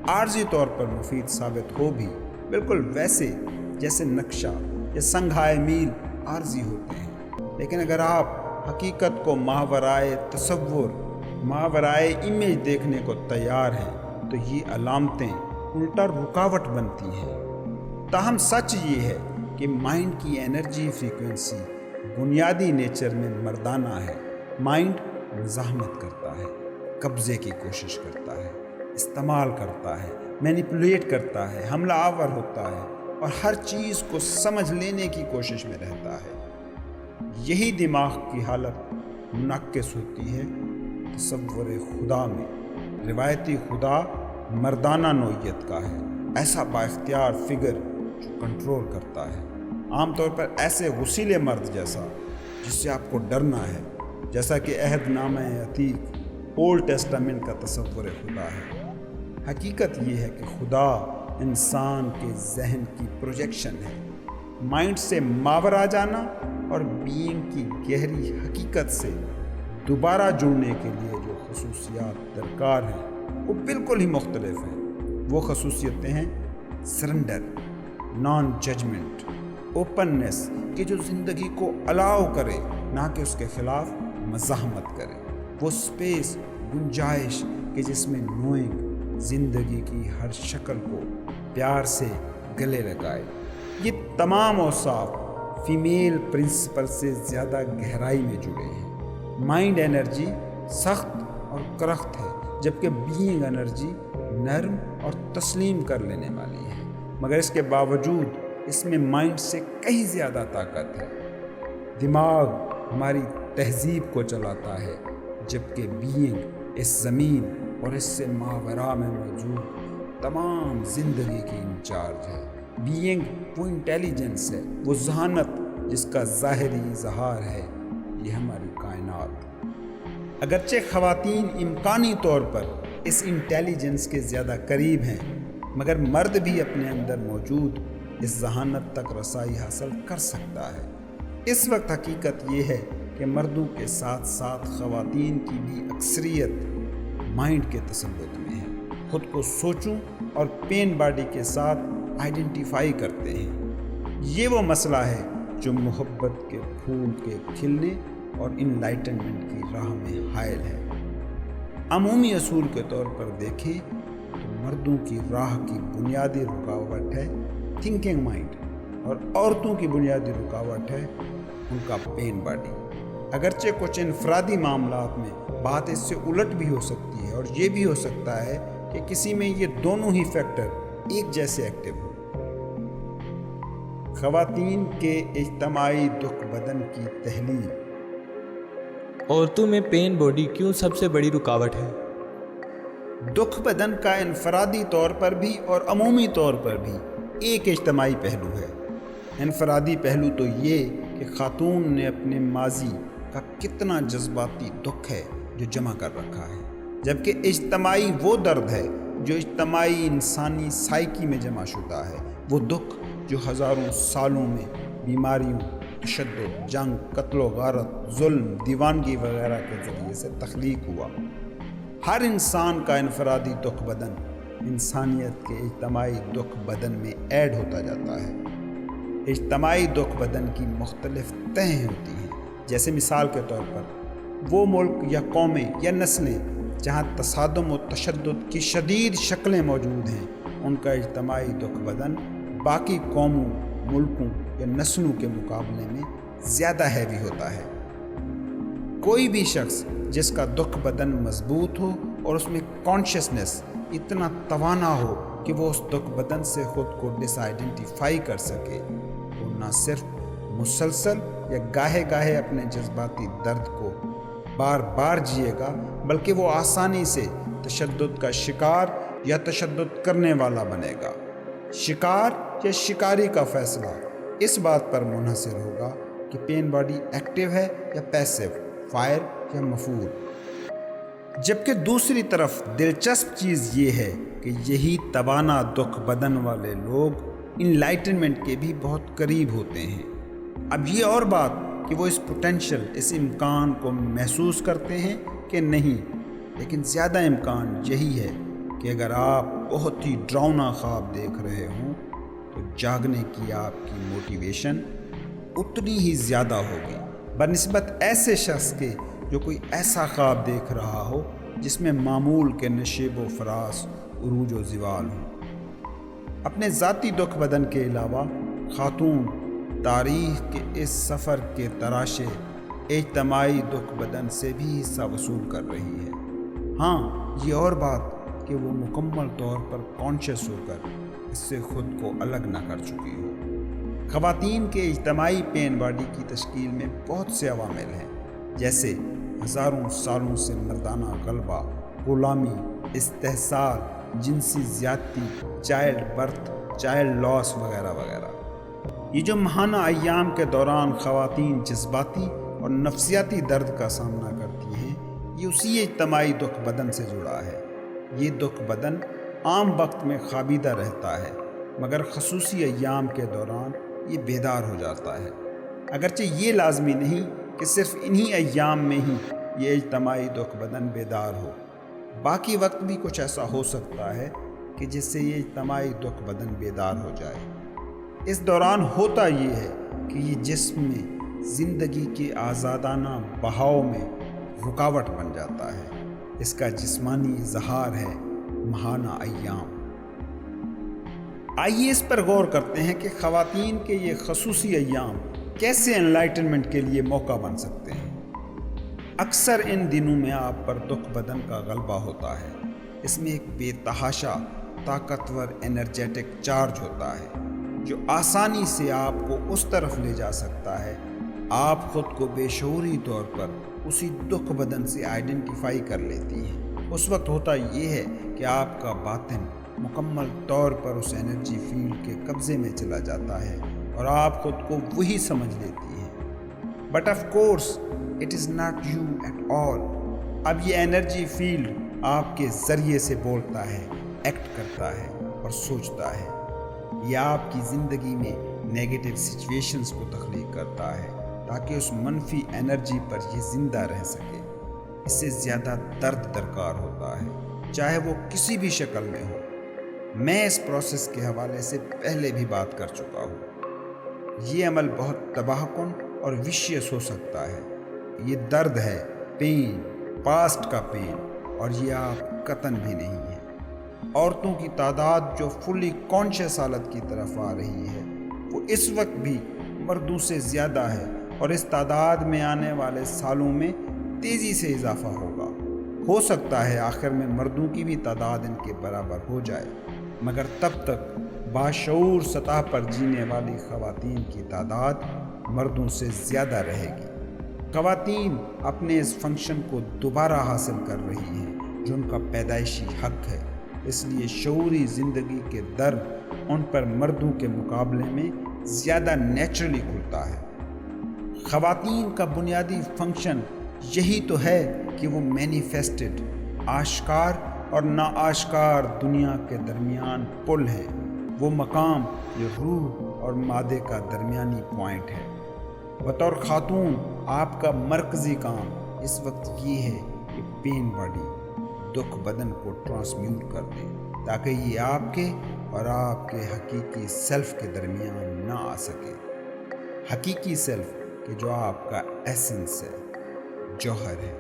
عارضی طور پر مفید ثابت ہو بھی، بالکل ویسے جیسے نقشہ یا سنگھائے میل عارضی ہوتے ہیں۔ لیکن اگر آپ حقیقت کو ماورائے تصور، ماورائے امیج دیکھنے کو تیار ہیں تو یہ علامتیں الٹا رکاوٹ بنتی ہیں۔ تاہم سچ یہ ہے کہ مائنڈ کی انرجی فریکوینسی بنیادی نیچر میں مردانہ ہے۔ مائنڈ مزاحمت کرتا ہے، قبضے کی کوشش کرتا ہے، استعمال کرتا ہے، مینیپولیٹ کرتا ہے، حملہ آور ہوتا ہے اور ہر چیز کو سمجھ لینے کی کوشش میں رہتا ہے۔ یہی دماغ کی حالت منعکس ہوتی ہے تصور خدا میں۔ روایتی خدا مردانہ نوعیت کا ہے، ایسا با اختیار فگر جو کنٹرول کرتا ہے، عام طور پر ایسے غسیلے مرد جیسا جس سے آپ کو ڈرنا ہے، جیسا کہ عہد نامہ عتیق اولڈ ٹیسٹامنٹ کا تصور خدا ہے۔ حقیقت یہ ہے کہ خدا انسان کے ذہن کی پروجیکشن ہے۔ مائنڈ سے ماورا جانا اور بینگ کی گہری حقیقت سے دوبارہ جڑنے کے لیے جو خصوصیات درکار ہیں وہ بالکل ہی مختلف ہیں۔ وہ خصوصیتیں ہیں سرنڈر، نان ججمنٹ، اوپننس کہ جو زندگی کو الاؤ کرے نہ کہ اس کے خلاف مزاحمت کرے، وہ سپیس، گنجائش کہ جس میں نوئنگ زندگی کی ہر شکل کو پیار سے گلے لگائے۔ یہ تمام اوصاف فیمیل پرنسپل سے زیادہ گہرائی میں جڑے ہیں۔ مائنڈ انرجی سخت اور کرخت ہے، جبکہ بینگ انرجی نرم اور تسلیم کر لینے والی ہے، مگر اس کے باوجود اس میں مائنڈ سے کہیں زیادہ طاقت ہے۔ دماغ ہماری تہذیب کو چلاتا ہے، جبکہ بینگ اس زمین اور اس سے ماورا میں موجود تمام زندگی کی انچارج ہے۔ بینگ وہ انٹیلیجنس ہے، وہ ذہانت جس کا ظاہری اظہار ہے یہ ہماری کائنات۔ اگرچہ خواتین امکانی طور پر اس انٹیلیجنس کے زیادہ قریب ہیں، مگر مرد بھی اپنے اندر موجود اس ذہانت تک رسائی حاصل کر سکتا ہے۔ اس وقت حقیقت یہ ہے کہ مردوں کے ساتھ ساتھ خواتین کی بھی اکثریت مائنڈ کے تسلط میں ہے، خود کو سوچوں اور پین باڈی کے ساتھ آئیڈینٹیفائی کرتے ہیں۔ یہ وہ مسئلہ ہے جو محبت کے پھول کے کھلنے اور انلائٹنمنٹ کی راہ میں حائل ہے۔ عمومی اصول کے طور پر دیکھیں تو مردوں کی راہ کی بنیادی رکاوٹ ہے تھنکنگ مائنڈ اور عورتوں کی بنیادی رکاوٹ ہے ان کا پین باڈی۔ اگرچہ کچھ انفرادی معاملات میں بات اس سے الٹ بھی ہو سکتی ہے اور یہ بھی ہو سکتا ہے کہ کسی میں یہ دونوں ہی فیکٹر ایک جیسے ایکٹیو ہو۔ خواتین کے اجتماعی دکھ بدن کی تحلیل۔ عورتوں میں پین باڈی کیوں سب سے بڑی رکاوٹ ہے؟ دکھ بدن کا انفرادی طور پر بھی اور عمومی طور پر بھی ایک اجتماعی پہلو ہے۔ انفرادی پہلو تو یہ کہ خاتون نے اپنے ماضی کا کتنا جذباتی دکھ ہے جو جمع کر رکھا ہے، جبکہ اجتماعی وہ درد ہے جو اجتماعی انسانی سائیکی میں جمع شدہ ہے، وہ دکھ جو ہزاروں سالوں میں بیماریوں، تشدد، جنگ، قتل و غارت، ظلم، دیوانگی وغیرہ کے ذریعے سے تخلیق ہوا۔ ہر انسان کا انفرادی دکھ بدن انسانیت کے اجتماعی دکھ بدن میں ایڈ ہوتا جاتا ہے۔ اجتماعی دکھ بدن کی مختلف تہیں ہوتی ہیں، جیسے مثال کے طور پر وہ ملک یا قومیں یا نسلیں جہاں تصادم و تشدد کی شدید شکلیں موجود ہیں، ان کا اجتماعی دکھ بدن باقی قوموں، ملکوں یا نسلوں کے مقابلے میں زیادہ ہیوی ہوتا ہے۔ کوئی بھی شخص جس کا دکھ بدن مضبوط ہو اور اس میں کانشیسنس اتنا توانا ہو کہ وہ اس دکھ بدن سے خود کو ڈس آئیڈینٹیفائی کر سکے، وہ نہ صرف مسلسل یا گاہے گاہے اپنے جذباتی درد کو بار بار جیے گا، بلکہ وہ آسانی سے تشدد کا شکار یا تشدد کرنے والا بنے گا۔ شکار یا شکاری کا فیصلہ اس بات پر منحصر ہوگا کہ پین باڈی ایکٹیو ہے یا پیسیو، فائر یا مفعول۔ جبکہ دوسری طرف دلچسپ چیز یہ ہے کہ یہی توانا دکھ بدن والے لوگ انلائٹنمنٹ کے بھی بہت قریب ہوتے ہیں۔ اب یہ اور بات کہ وہ اس پوٹینشل، اس امکان کو محسوس کرتے ہیں کہ نہیں، لیکن زیادہ امکان یہی ہے کہ اگر آپ بہت ہی ڈراؤنا خواب دیکھ رہے ہوں تو جاگنے کی آپ کی موٹیویشن اتنی ہی زیادہ ہوگی بنسبت ایسے شخص کے جو کوئی ایسا خواب دیکھ رہا ہو جس میں معمول کے نشیب و فراز، عروج و زوال ہوں۔ اپنے ذاتی دکھ بدن کے علاوہ خاتون تاریخ کے اس سفر کے تراشے اجتماعی دکھ بدن سے بھی حصہ وصول کر رہی ہے۔ ہاں، یہ اور بات کہ وہ مکمل طور پر کانشیس ہو کر اس سے خود کو الگ نہ کر چکی ہو۔ خواتین کے اجتماعی پین باڈی کی تشکیل میں بہت سے عوامل ہیں، جیسے ہزاروں سالوں سے مردانہ غلبہ، غلامی، استحصال، جنسی زیادتی، چائلڈ برتھ، چائلڈ لاس وغیرہ وغیرہ۔ یہ جو ماہانہ ایام کے دوران خواتین جذباتی اور نفسیاتی درد کا سامنا کرتی ہیں، یہ اسی اجتماعی دکھ بدن سے جڑا ہے۔ یہ دکھ بدن عام وقت میں خوابیدہ رہتا ہے، مگر خصوصی ایام کے دوران یہ بیدار ہو جاتا ہے۔ اگرچہ یہ لازمی نہیں کہ صرف انہی ایام میں ہی یہ اجتماعی دکھ بدن بیدار ہو، باقی وقت بھی کچھ ایسا ہو سکتا ہے کہ جس سے یہ اجتماعی دکھ بدن بیدار ہو جائے۔ اس دوران ہوتا یہ ہے کہ یہ جسم میں زندگی کے آزادانہ بہاؤ میں رکاوٹ بن جاتا ہے۔ اس کا جسمانی اظہار ہے ماہانہ ایام۔ آئیے اس پر غور کرتے ہیں کہ خواتین کے یہ خصوصی ایام کیسے انلائٹنمنٹ کے لیے موقع بن سکتے ہیں۔ اکثر ان دنوں میں آپ پر دکھ بدن کا غلبہ ہوتا ہے۔ اس میں ایک بے تحاشا طاقتور انرجیٹک چارج ہوتا ہے جو آسانی سے آپ کو اس طرف لے جا سکتا ہے۔ آپ خود کو بے شعوری طور پر اسی دکھ بدن سے آئیڈینٹیفائی کر لیتی ہیں۔ اس وقت ہوتا یہ ہے کہ آپ کا باطن مکمل طور پر اس انرجی فیلڈ کے قبضے میں چلا جاتا ہے اور آپ خود کو وہی سمجھ لیتی ہیں۔ But of course it is not you at all. اب یہ انرجی فیلڈ آپ کے ذریعے سے بولتا ہے، ایکٹ کرتا ہے اور سوچتا ہے۔ یہ آپ کی زندگی میں نیگیٹو سچویشنز کو تخلیق کرتا ہے تاکہ اس منفی انرجی پر یہ زندہ رہ سکے۔ اس سے زیادہ درد درکار ہوتا ہے، چاہے وہ کسی بھی شکل میں ہو۔ میں اس پروسیس کے حوالے سے پہلے بھی بات کر چکا ہوں۔ یہ عمل بہت تباہ کن اور ویشیس ہو سکتا ہے۔ یہ درد ہے، پین، پاسٹ کا پین، اور یہ آپ قطن بھی نہیں ہیں۔ عورتوں کی تعداد جو فلی کانشیس حالت کی طرف آ رہی ہے وہ اس وقت بھی مردوں سے زیادہ ہے، اور اس تعداد میں آنے والے سالوں میں تیزی سے اضافہ ہوگا۔ ہو سکتا ہے آخر میں مردوں کی بھی تعداد ان کے برابر ہو جائے، مگر تب تک باشعور سطح پر جینے والی خواتین کی تعداد مردوں سے زیادہ رہے گی۔ خواتین اپنے اس فنکشن کو دوبارہ حاصل کر رہی ہیں جو ان کا پیدائشی حق ہے، اس لیے شعوری زندگی کے در ان پر مردوں کے مقابلے میں زیادہ نیچرلی کھلتا ہے۔ خواتین کا بنیادی فنکشن یہی تو ہے کہ وہ مینیفیسٹڈ، آشکار اور ناآشکار دنیا کے درمیان پل ہے، وہ مقام جو روح اور مادے کا درمیانی پوائنٹ ہے۔ بطور خاتون آپ کا مرکزی کام اس وقت یہ ہے کہ پین باڈی، دکھ بدن کو ٹرانسمیوٹ کر دے تاکہ یہ آپ کے اور آپ کے حقیقی سیلف کے درمیان نہ آ سکے۔ حقیقی سیلف کہ جو آپ کا ایسنس ہے، جوہر ہے۔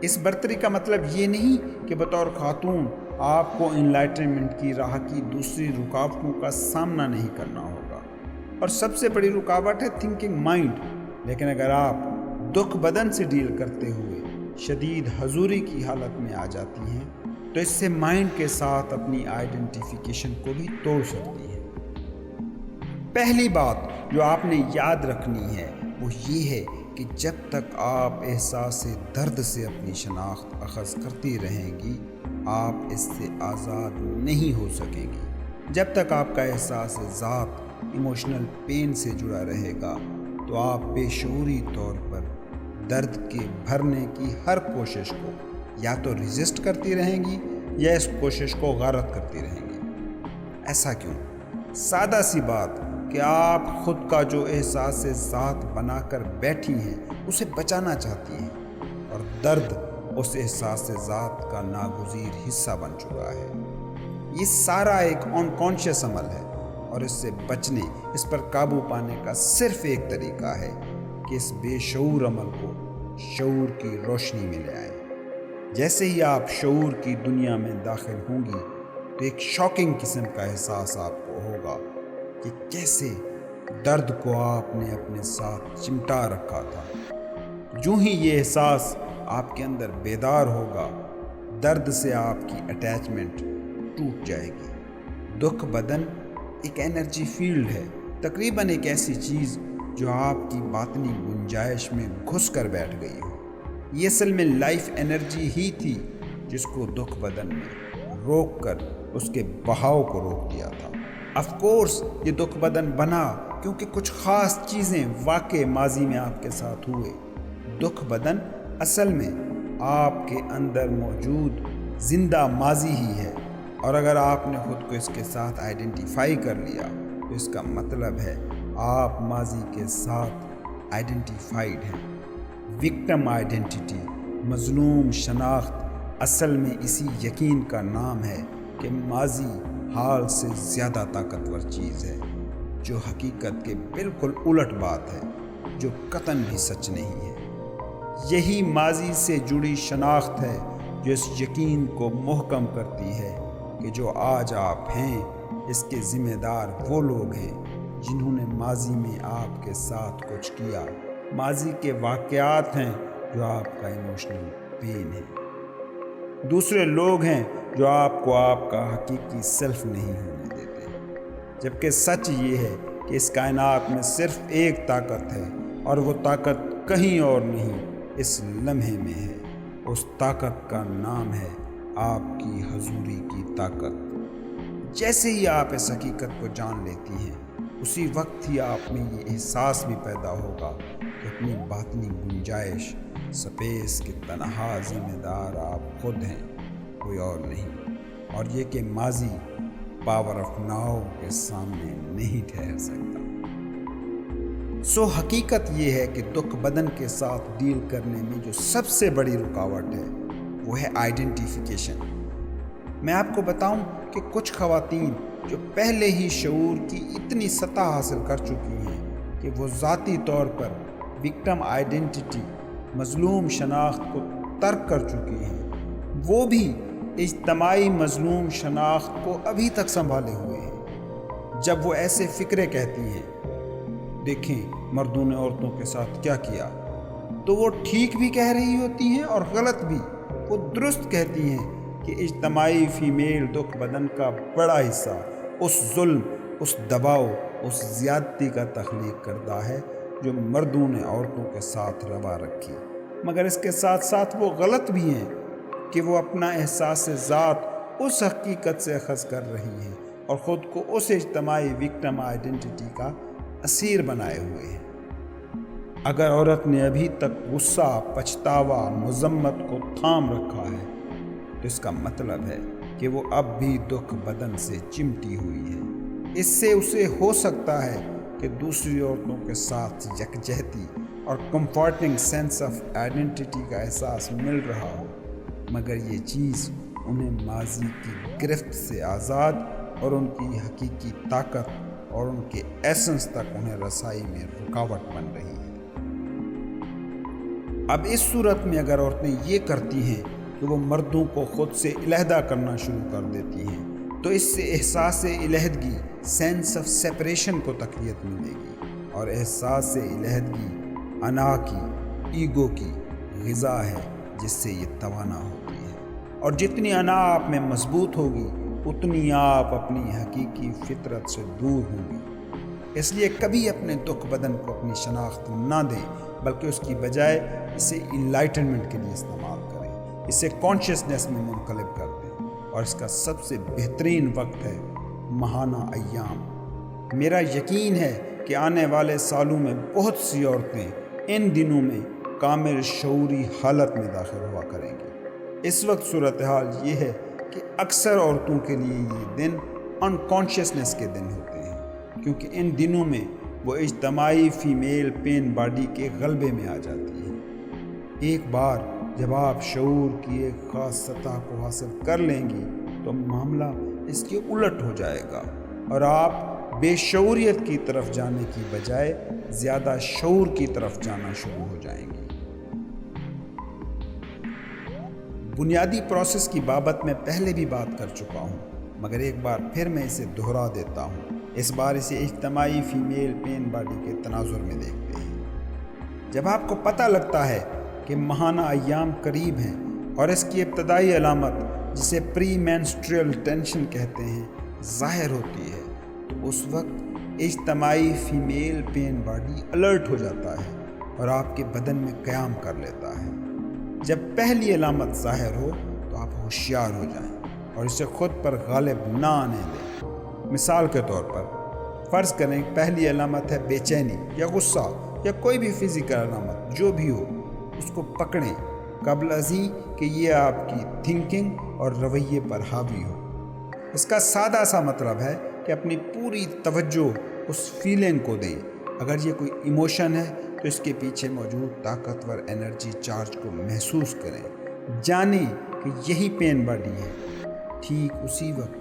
اس برتری کا مطلب یہ نہیں کہ بطور خاتون آپ کو انلائٹنمنٹ کی راہ کی دوسری رکاوٹوں کا سامنا نہیں کرنا ہوگا، اور سب سے بڑی رکاوٹ ہے تھنکنگ مائنڈ۔ لیکن اگر آپ دکھ بدن سے ڈیل کرتے ہوئے شدید حضوری کی حالت میں آ جاتی ہیں تو اس سے مائنڈ کے ساتھ اپنی آئیڈینٹیفیکیشن کو بھی توڑ سکتی ہیں۔ پہلی بات جو آپ نے یاد رکھنی ہے وہ یہ ہے کہ جب تک آپ احساس درد سے اپنی شناخت اخذ کرتی رہیں گی، آپ اس سے آزاد نہیں ہو سکیں گی۔ جب تک آپ کا احساس ذات ایموشنل پین سے جڑا رہے گا تو آپ بے شعوری طور پر درد کے بھرنے کی ہر کوشش کو یا تو ریزسٹ کرتی رہیں گی یا اس کوشش کو غارت کرتی رہیں گی۔ ایسا کیوں؟ سادہ سی بات کہ آپ خود کا جو احساس ذات بنا کر بیٹھی ہیں اسے بچانا چاہتی ہیں، اور درد اس احساس ذات کا ناگزیر حصہ بن چکا ہے۔ یہ سارا ایک انکانشیس عمل ہے، اور اس سے بچنے، اس پر قابو پانے کا صرف ایک طریقہ ہے کہ اس بے شعور عمل کو شعور کی روشنی میں لے آئیں۔ جیسے ہی آپ شعور کی دنیا میں داخل ہوں گی تو ایک شاکنگ قسم کا احساس آپ کو ہوگا کہ کیسے درد کو آپ نے اپنے ساتھ چمٹا رکھا تھا۔ جو ہی یہ احساس آپ کے اندر بیدار ہوگا، درد سے آپ کی اٹیچمنٹ ٹوٹ جائے گی۔ دکھ بدن ایک انرجی فیلڈ ہے، تقریباً ایک ایسی چیز جو آپ کی باطنی گنجائش میں گھس کر بیٹھ گئی ہو۔ یہ اصل میں لائف انرجی ہی تھی جس کو دکھ بدن نے روک کر اس کے بہاؤ کو روک دیا تھا۔ آف کورس یہ دکھ بدن بنا کیونکہ کچھ خاص چیزیں واقع ماضی میں آپ کے ساتھ ہوئے۔ دکھ بدن اصل میں آپ کے اندر موجود زندہ ماضی ہی ہے، اور اگر آپ نے خود کو اس کے ساتھ آئیڈینٹیفائی کر لیا تو اس کا مطلب ہے آپ ماضی کے ساتھ آئیڈینٹیفائیڈ ہیں۔ وکٹم آئیڈینٹیٹی، مظلوم شناخت، اصل میں اسی یقین کا نام ہے کہ ماضی حال سے زیادہ طاقتور چیز ہے، جو حقیقت کے بالکل الٹ بات ہے، جو قطعاً بھی سچ نہیں ہے۔ یہی ماضی سے جڑی شناخت ہے جو اس یقین کو محکم کرتی ہے کہ جو آج آپ ہیں اس کے ذمہ دار وہ لوگ ہیں جنہوں نے ماضی میں آپ کے ساتھ کچھ کیا۔ ماضی کے واقعات ہیں جو آپ کا ایموشنل پین ہے۔ دوسرے لوگ ہیں جو آپ کو آپ کا حقیقی سیلف نہیں ہونے دیتے، جبکہ سچ یہ ہے کہ اس کائنات میں صرف ایک طاقت ہے، اور وہ طاقت کہیں اور نہیں، اس لمحے میں ہے۔ اس طاقت کا نام ہے آپ کی حضوری کی طاقت۔ جیسے ہی آپ اس حقیقت کو جان لیتی ہیں، اسی وقت ہی آپ میں یہ احساس بھی پیدا ہوگا کہ اپنی باطنی گنجائش، سپیس کے تنہا ذمہ دار آپ خود ہیں، کوئی اور نہیں، اور یہ کہ ماضی پاور آف ناؤ کے سامنے نہیں ٹھہر سکتا۔ حقیقت یہ ہے کہ دکھ بدن کے ساتھ ڈیل کرنے میں جو سب سے بڑی رکاوٹ ہے وہ ہے آئیڈینٹیفیکیشن۔ میں آپ کو بتاؤں کہ کچھ خواتین جو پہلے ہی شعور کی اتنی سطح حاصل کر چکی ہیں کہ وہ ذاتی طور پر وکٹم آئیڈینٹیٹی، مظلوم شناخت کو ترک کر چکی ہیں، وہ بھی اجتماعی مظلوم شناخت کو ابھی تک سنبھالے ہوئے ہیں۔ جب وہ ایسے فکرے کہتی ہیں، دیکھیں مردوں نے عورتوں کے ساتھ کیا کیا، تو وہ ٹھیک بھی کہہ رہی ہوتی ہیں اور غلط بھی۔ وہ درست کہتی ہیں کہ اجتماعی فیمیل دکھ بدن کا بڑا حصہ اس ظلم، اس دباؤ، اس زیادتی کا تخلیق کردہ ہے جو مردوں نے عورتوں کے ساتھ روا رکھی، مگر اس کے ساتھ ساتھ وہ غلط بھی ہیں کہ وہ اپنا احساس ذات اس حقیقت سے اخذ کر رہی ہے اور خود کو اس اجتماعی وکٹم آئیڈینٹی کا اسیر بنائے ہوئے ہیں۔ اگر عورت نے ابھی تک غصہ، پچھتاوا، مذمت کو تھام رکھا ہے تو اس کا مطلب ہے کہ وہ اب بھی دکھ بدن سے چمٹی ہوئی ہے۔ اس سے اسے ہو سکتا ہے کہ دوسری عورتوں کے ساتھ یکجہتی اور کمفرٹنگ سینس آف آئیڈینٹی کا احساس مل رہا ہو، مگر یہ چیز انہیں ماضی کی گرفت سے آزاد اور ان کی حقیقی طاقت اور ان کے ایسنس تک انہیں رسائی میں رکاوٹ بن رہی ہے۔ اب اس صورت میں اگر عورتیں یہ کرتی ہیں کہ وہ مردوں کو خود سے علیحدہ کرنا شروع کر دیتی ہیں تو اس سے احساس علیحدگی، سینس آف سیپریشن کو تقویت ملے گی، اور احساس علیحدگی انا کی، ایگو کی غذا ہے جس سے یہ توانا ہوتی ہے، اور جتنی انا آپ میں مضبوط ہوگی اتنی آپ اپنی حقیقی فطرت سے دور ہوں گی۔ اس لیے کبھی اپنے دکھ بدن کو اپنی شناخت نہ دیں، بلکہ اس کی بجائے اسے انلائٹنمنٹ کے لیے استعمال کریں، اسے کانشیسنیس میں منقلب کر دیں، اور اس کا سب سے بہترین وقت ہے ماہانہ ایام۔ میرا یقین ہے کہ آنے والے سالوں میں بہت سی عورتیں ان دنوں میں کامل شعوری حالت میں داخل ہوا کریں گی۔ اس وقت صورتحال یہ ہے کہ اکثر عورتوں کے لیے یہ دن انکانشیسنیس کے دن ہوتے ہیں، کیونکہ ان دنوں میں وہ اجتماعی فیمیل پین باڈی کے غلبے میں آ جاتی ہے۔ ایک بار جب آپ شعور کی ایک خاص سطح کو حاصل کر لیں گی تو معاملہ اس کے الٹ ہو جائے گا، اور آپ بے شعوریت کی طرف جانے کی بجائے زیادہ شعور کی طرف جانا شروع ہو جائیں گی۔ بنیادی پروسیس کی بابت میں پہلے بھی بات کر چکا ہوں، مگر ایک بار پھر میں اسے دہرا دیتا ہوں۔ اس بار اسے اجتماعی فیمیل پین باڈی کے تناظر میں دیکھتے ہیں۔ جب آپ کو پتہ لگتا ہے کہ ماہانہ ایام قریب ہیں اور اس کی ابتدائی علامت، جسے پری مینسٹریل ٹینشن کہتے ہیں، ظاہر ہوتی ہے، تو اس وقت اجتماعی فیمیل پین باڈی الرٹ ہو جاتا ہے اور آپ کے بدن میں قیام کر لیتا ہے۔ جب پہلی علامت ظاہر ہو تو آپ ہوشیار ہو جائیں اور اسے خود پر غالب نہ آنے دیں۔ مثال کے طور پر فرض کریں پہلی علامت ہے بے چینی یا غصہ یا کوئی بھی فزیکل علامت جو بھی ہو، اس کو پکڑیں قبل ازیں کہ یہ آپ کی تھنکنگ اور رویے پر حاوی ہو۔ اس کا سادہ سا مطلب ہے کہ اپنی پوری توجہ اس فیلنگ کو دیں۔ اگر یہ کوئی ایموشن ہے تو اس کے پیچھے موجود طاقتور انرجی چارج کو محسوس کریں، جانیں کہ یہی پین باڈی ہے۔ ٹھیک اسی وقت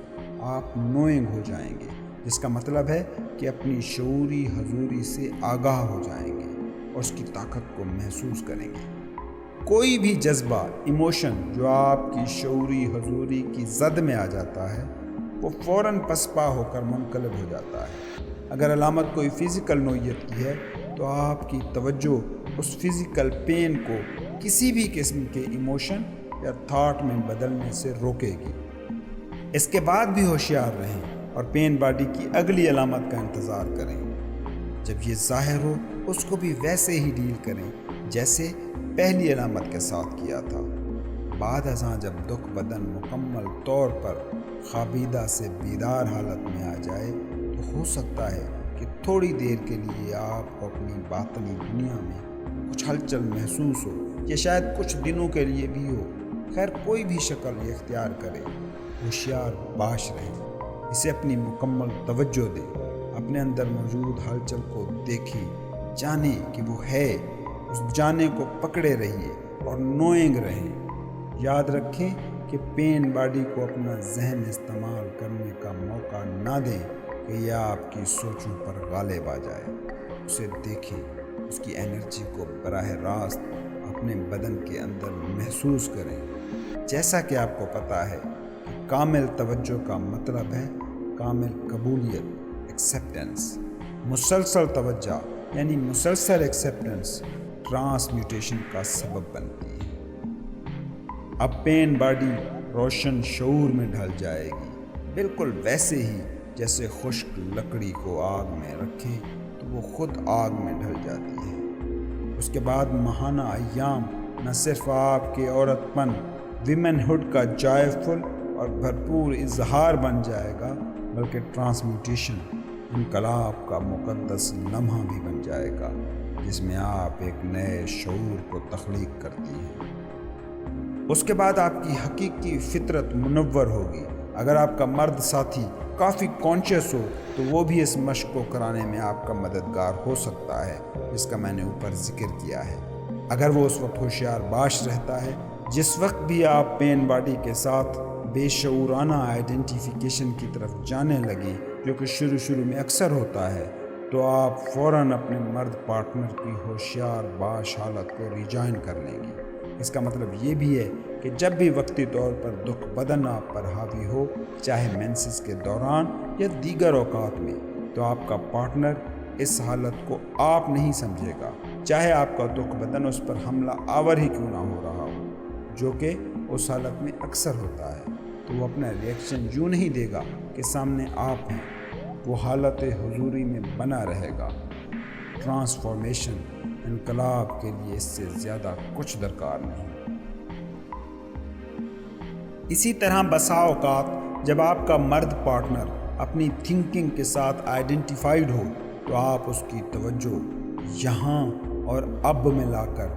آپ نوئنگ ہو جائیں گے، جس کا مطلب ہے کہ اپنی شعوری حضوری سے آگاہ ہو جائیں گے اور اس کی طاقت کو محسوس کریں گے۔ کوئی بھی جذبہ، ایموشن جو آپ کی شعوری حضوری کی زد میں آ جاتا ہے وہ فوراً پسپا ہو کر منقلب ہو جاتا ہے۔ اگر علامت کوئی فزیکل نوعیت کی ہے تو آپ کی توجہ اس فزیکل پین کو کسی بھی قسم کے ایموشن یا تھاٹ میں بدلنے سے روکے گی۔ اس کے بعد بھی ہوشیار رہیں اور پین باڈی کی اگلی علامت کا انتظار کریں۔ جب یہ ظاہر ہو اس کو بھی ویسے ہی ڈیل کریں جیسے پہلی علامت کے ساتھ کیا تھا۔ بعد ازاں جب دکھ بدن مکمل طور پر خوابیدہ سے بیدار حالت میں آ جائے تو ہو سکتا ہے کہ تھوڑی دیر کے لیے آپ کو اپنی باطنی دنیا میں کچھ ہلچل محسوس ہو، یا شاید کچھ دنوں کے لیے بھی ہو۔ خیر کوئی بھی شکل یہ اختیار کرے، ہوشیار باش رہیں، اسے اپنی مکمل توجہ دیں، اپنے اندر موجود ہلچل کو دیکھیں، جانیں کہ وہ ہے، اس جانے کو پکڑے رہیے اور نوئنگ رہیں۔ یاد رکھیں کہ پین باڈی کو اپنا ذہن استعمال کرنے کا موقع نہ دیں کہ یہ آپ کی سوچوں پر غالب آ جائے۔ اسے دیکھیں، اس کی انرجی کو براہ راست اپنے بدن کے اندر محسوس کریں۔ جیسا کہ آپ کو پتہ ہے کہ کامل توجہ کا مطلب ہے کامل قبولیت، ایکسیپٹنس۔ مسلسل توجہ یعنی مسلسل ایکسیپٹنس ٹرانسمیوٹیشن کا سبب بنتی ہے۔ اب پین باڈی روشن شعور میں ڈھل جائے گی، بالکل ویسے ہی جیسے خشک لکڑی کو آگ میں رکھیں تو وہ خود آگ میں ڈھل جاتی ہے۔ اس کے بعد ماہانہ ایام نہ صرف آپ کے عورت پن ویمن ہوڈ کا جائفل اور بھرپور اظہار بن جائے گا، بلکہ ٹرانسمیوٹیشن، انقلاب کا مقدس لمحہ بھی بن جائے گا، جس میں آپ ایک نئے شعور کو تخلیق کرتی ہیں۔ اس کے بعد آپ کی حقیقی فطرت منور ہوگی۔ اگر آپ کا مرد ساتھی کافی کانشیس ہو تو وہ بھی اس مشق کو کرانے میں آپ کا مددگار ہو سکتا ہے، جس کا میں نے اوپر ذکر کیا ہے۔ اگر وہ اس وقت ہوشیار باش رہتا ہے جس وقت بھی آپ پین باڈی کے ساتھ بے شعورانہ آئیڈینٹیفیکیشن کی طرف جانے لگیں، جو کہ شروع میں اکثر ہوتا ہے، تو آپ فوراً اپنے مرد پارٹنر کی ہوشیار باش حالت کو ریجائن کر لیں گی۔ اس کا مطلب یہ بھی ہے کہ جب بھی وقتی طور پر دکھ بدن آپ پر حاوی ہو، چاہے مینسس کے دوران یا دیگر اوقات میں، تو آپ کا پارٹنر اس حالت کو آپ نہیں سمجھے گا، چاہے آپ کا دکھ بدن اس پر حملہ آور ہی کیوں نہ ہو رہا ہو، جو کہ اس حالت میں اکثر ہوتا ہے۔ تو وہ اپنا ریئیکشن یوں نہیں دے گا کہ سامنے آپ ہیں، وہ حالت حضوری میں بنا رہے گا۔ ٹرانسفارمیشن، انقلاب کے لیے اس سے زیادہ کچھ درکار نہیں۔ اسی طرح بسا اوقات جب آپ کا مرد پارٹنر اپنی تھنکنگ کے ساتھ آئیڈینٹیفائیڈ ہو تو آپ اس کی توجہ یہاں اور اب میں لا کر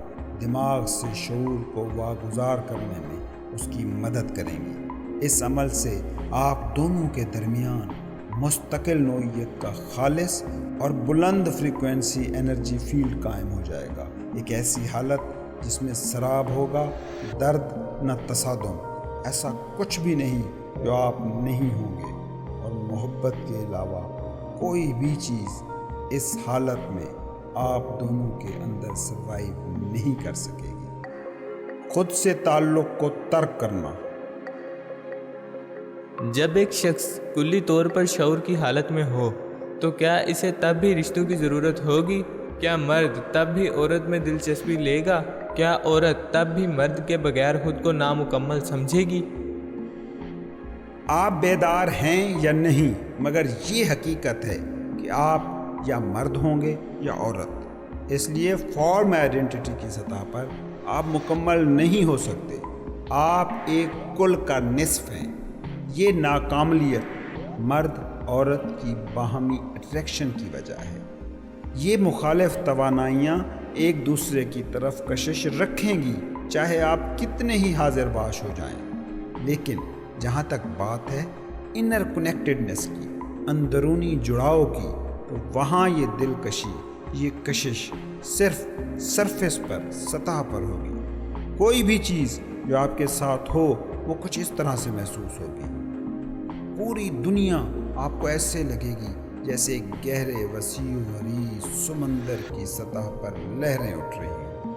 دماغ سے شعور کو واگزار کرنے میں اس کی مدد کریں گے۔ اس عمل سے آپ دونوں کے درمیان مستقل نوعیت کا خالص اور بلند فریکوینسی انرجی فیلڈ قائم ہو جائے گا، ایک ایسی حالت جس میں سراب ہوگا، درد نہ تصادم، ایسا کچھ بھی نہیں جو آپ نہیں ہوں گے، اور محبت کے علاوہ کوئی بھی چیز اس حالت میں آپ دونوں کے اندر سروائیو نہیں کر سکے گی۔ خود سے تعلق کو ترک کرنا۔ جب ایک شخص کلی طور پر شعور کی حالت میں ہو تو کیا اسے تب بھی رشتوں کی ضرورت ہوگی؟ کیا مرد تب بھی عورت میں دلچسپی لے گا؟ کیا عورت تب بھی مرد کے بغیر خود کو نامکمل سمجھے گی؟ آپ بیدار ہیں یا نہیں، مگر یہ حقیقت ہے کہ آپ یا مرد ہوں گے یا عورت۔ اس لیے فارم آئیڈینٹی کی سطح پر آپ مکمل نہیں ہو سکتے، آپ ایک کل کا نصف ہیں۔ یہ ناکاملیت مرد عورت کی باہمی اٹریکشن کی وجہ ہے۔ یہ مخالف توانائیاں ایک دوسرے کی طرف کشش رکھیں گی، چاہے آپ کتنے ہی حاضر باش ہو جائیں۔ لیکن جہاں تک بات ہے انر کنیکٹڈنس کی، اندرونی جڑاؤ کی، تو وہاں یہ دلکشی، یہ کشش صرف سرفیس پر، سطح پر ہوگی۔ کوئی بھی چیز جو آپ کے ساتھ ہو وہ کچھ اس طرح سے محسوس ہوگی۔ پوری دنیا آپ کو ایسے لگے گی جیسے ایک گہرے وسیع عریض سمندر کی سطح پر لہریں اٹھ رہی ہیں۔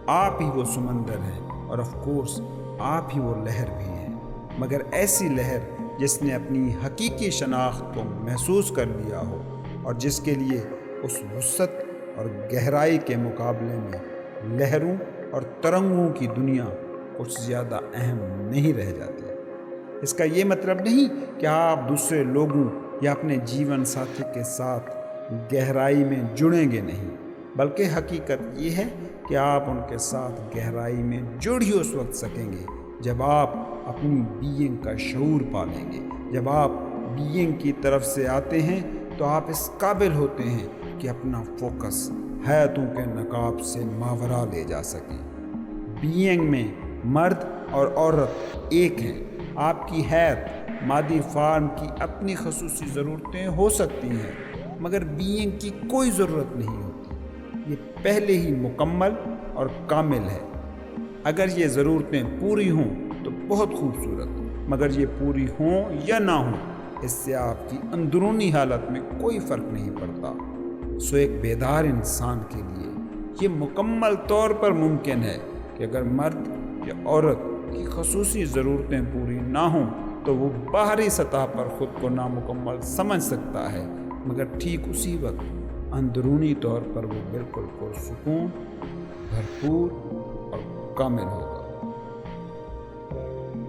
آپ ہی وہ سمندر ہیں، اور آف کورس آپ ہی وہ لہر بھی ہیں، مگر ایسی لہر جس نے اپنی حقیقی شناخت کو محسوس کر لیا ہو، اور جس کے لیے اس وسعت اور گہرائی کے مقابلے میں لہروں اور ترنگوں کی دنیا کچھ زیادہ اہم نہیں رہ جاتی۔ اس کا یہ مطلب نہیں کہ آپ دوسرے لوگوں یا اپنے جیون ساتھی کے ساتھ گہرائی میں جڑیں گے نہیں، بلکہ حقیقت یہ ہے کہ آپ ان کے ساتھ گہرائی میں جڑ ہی اس وقت سکیں گے جب آپ اپنی بینگ کا شعور پالیں گے۔ جب آپ بینگ کی طرف سے آتے ہیں تو آپ اس قابل ہوتے ہیں کہ اپنا فوکس حیاتوں کے نقاب سے ماورا لے جا سکیں۔ بینگ میں مرد اور عورت ایک ہیں۔ آپ کی حیات مادی فارم کی اپنی خصوصی ضرورتیں ہو سکتی ہیں، مگر بینگ کی کوئی ضرورت نہیں ہوتی۔ یہ پہلے ہی مکمل اور کامل ہے۔ اگر یہ ضرورتیں پوری ہوں تو بہت خوبصورت، مگر یہ پوری ہوں یا نہ ہوں اس سے آپ کی اندرونی حالت میں کوئی فرق نہیں پڑتا۔ سو ایک بیدار انسان کے لیے یہ مکمل طور پر ممکن ہے کہ اگر مرد یا عورت کی خصوصی ضرورتیں پوری نہ ہوں تو وہ باہری سطح پر خود کو نامکمل سمجھ سکتا ہے، مگر ٹھیک اسی وقت اندرونی طور پر وہ بالکل پرسکون، بھرپور اور کامل ہوگا۔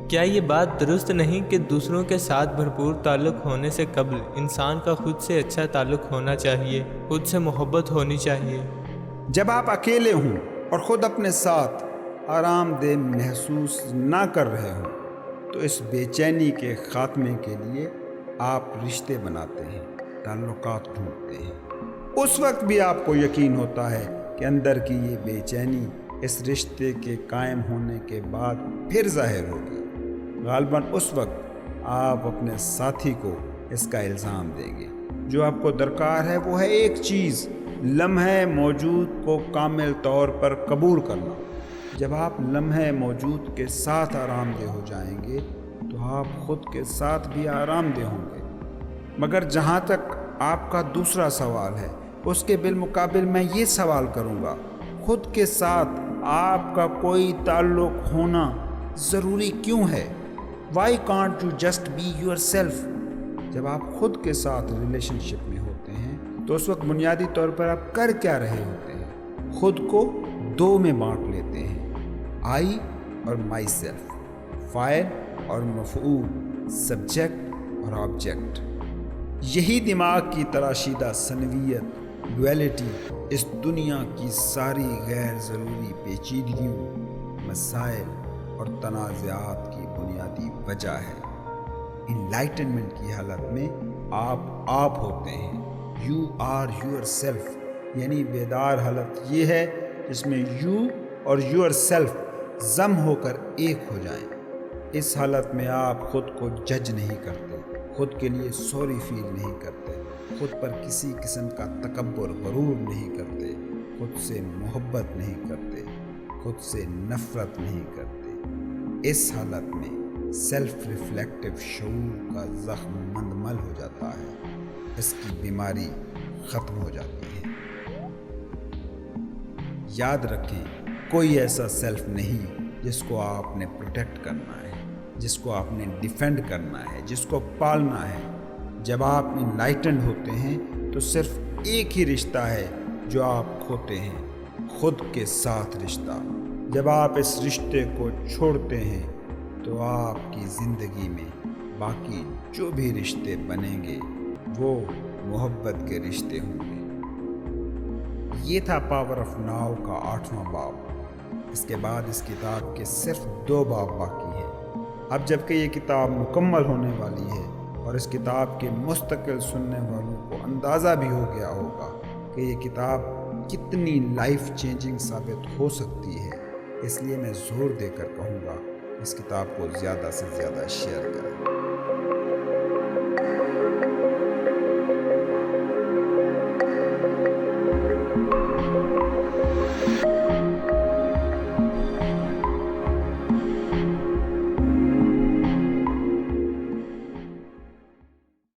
کیا یہ بات درست نہیں کہ دوسروں کے ساتھ بھرپور تعلق ہونے سے قبل انسان کا خود سے اچھا تعلق ہونا چاہیے، خود سے محبت ہونی چاہیے؟ جب آپ اکیلے ہوں اور خود اپنے ساتھ آرام دہ محسوس نہ کر رہے ہوں تو اس بے چینی کے خاتمے کے لیے آپ رشتے بناتے ہیں، تعلقات ڈھونڈتے ہیں۔ اس وقت بھی آپ کو یقین ہوتا ہے کہ اندر کی یہ بے چینی اس رشتے کے قائم ہونے کے بعد پھر ظاہر ہوگی۔ غالباً اس وقت آپ اپنے ساتھی کو اس کا الزام دیں گے۔ جو آپ کو درکار ہے وہ ہے ایک چیز، لمحے موجود کو کامل طور پر قبول کرنا۔ جب آپ لمحے موجود کے ساتھ آرام دہ ہو جائیں گے تو آپ خود کے ساتھ بھی آرام دہ ہوں گے۔ مگر جہاں تک آپ کا دوسرا سوال ہے، اس کے بالمقابل میں یہ سوال کروں گا، خود کے ساتھ آپ کا کوئی تعلق ہونا ضروری کیوں ہے؟ Why can't you just be yourself؟ جب آپ خود کے ساتھ ریلیشن شپ میں ہوتے ہیں تو اس وقت بنیادی طور پر آپ کر کیا رہے ہوتے ہیں؟ خود کو دو میں بانٹ لیتے ہیں، آئی اور مائی سیلف، فاعل اور مفعول، سبجیکٹ اور آبجیکٹ۔ یہی دماغ کی تراشیدہ ثنویت، ڈویلٹی، اس دنیا کی ساری غیر ضروری پیچیدگیوں، مسائل اور تنازعات کی بنیادی وجہ ہے۔ انلائٹنمنٹ کی حالت میں آپ ہوتے ہیں، یو آر یور سیلف، یعنی بیدار حالت یہ ہے جس میں یو اور یور سیلف ضم ہو کر ایک ہو جائیں۔ اس حالت میں آپ خود کو جج نہیں کرتے، خود کے لیے سوری فیل نہیں کرتے، خود پر کسی قسم کا تکبر غرور نہیں کرتے، خود سے محبت نہیں کرتے، خود سے نفرت نہیں کرتے۔ اس حالت میں سیلف ریفلیکٹیو شعور کا زخم مندمل ہو جاتا ہے، اس کی بیماری ختم ہو جاتی ہے۔ یاد رکھیں، کوئی ایسا سیلف نہیں جس کو آپ نے پروٹیکٹ کرنا ہے، جس کو آپ نے ڈیفینڈ کرنا ہے، جس کو پالنا ہے۔ جب آپ انلائٹنڈ ہوتے ہیں تو صرف ایک ہی رشتہ ہے جو آپ کھوتے ہیں، خود کے ساتھ رشتہ۔ جب آپ اس رشتے کو چھوڑتے ہیں تو آپ کی زندگی میں باقی جو بھی رشتے بنیں گے وہ محبت کے رشتے ہوں گے۔ یہ تھا پاور آف ناؤ کا 8واں باب۔ اس کے بعد اس کتاب کے صرف 2 باب باقی ہیں۔ اب جبکہ یہ کتاب مکمل ہونے والی ہے اور اس کتاب کے مستقل سننے والوں کو اندازہ بھی ہو گیا ہوگا کہ یہ کتاب کتنی لائف چینجنگ ثابت ہو سکتی ہے، اس لیے میں زور دے کر کہوں گا اس کتاب کو زیادہ سے زیادہ شیئر کریں۔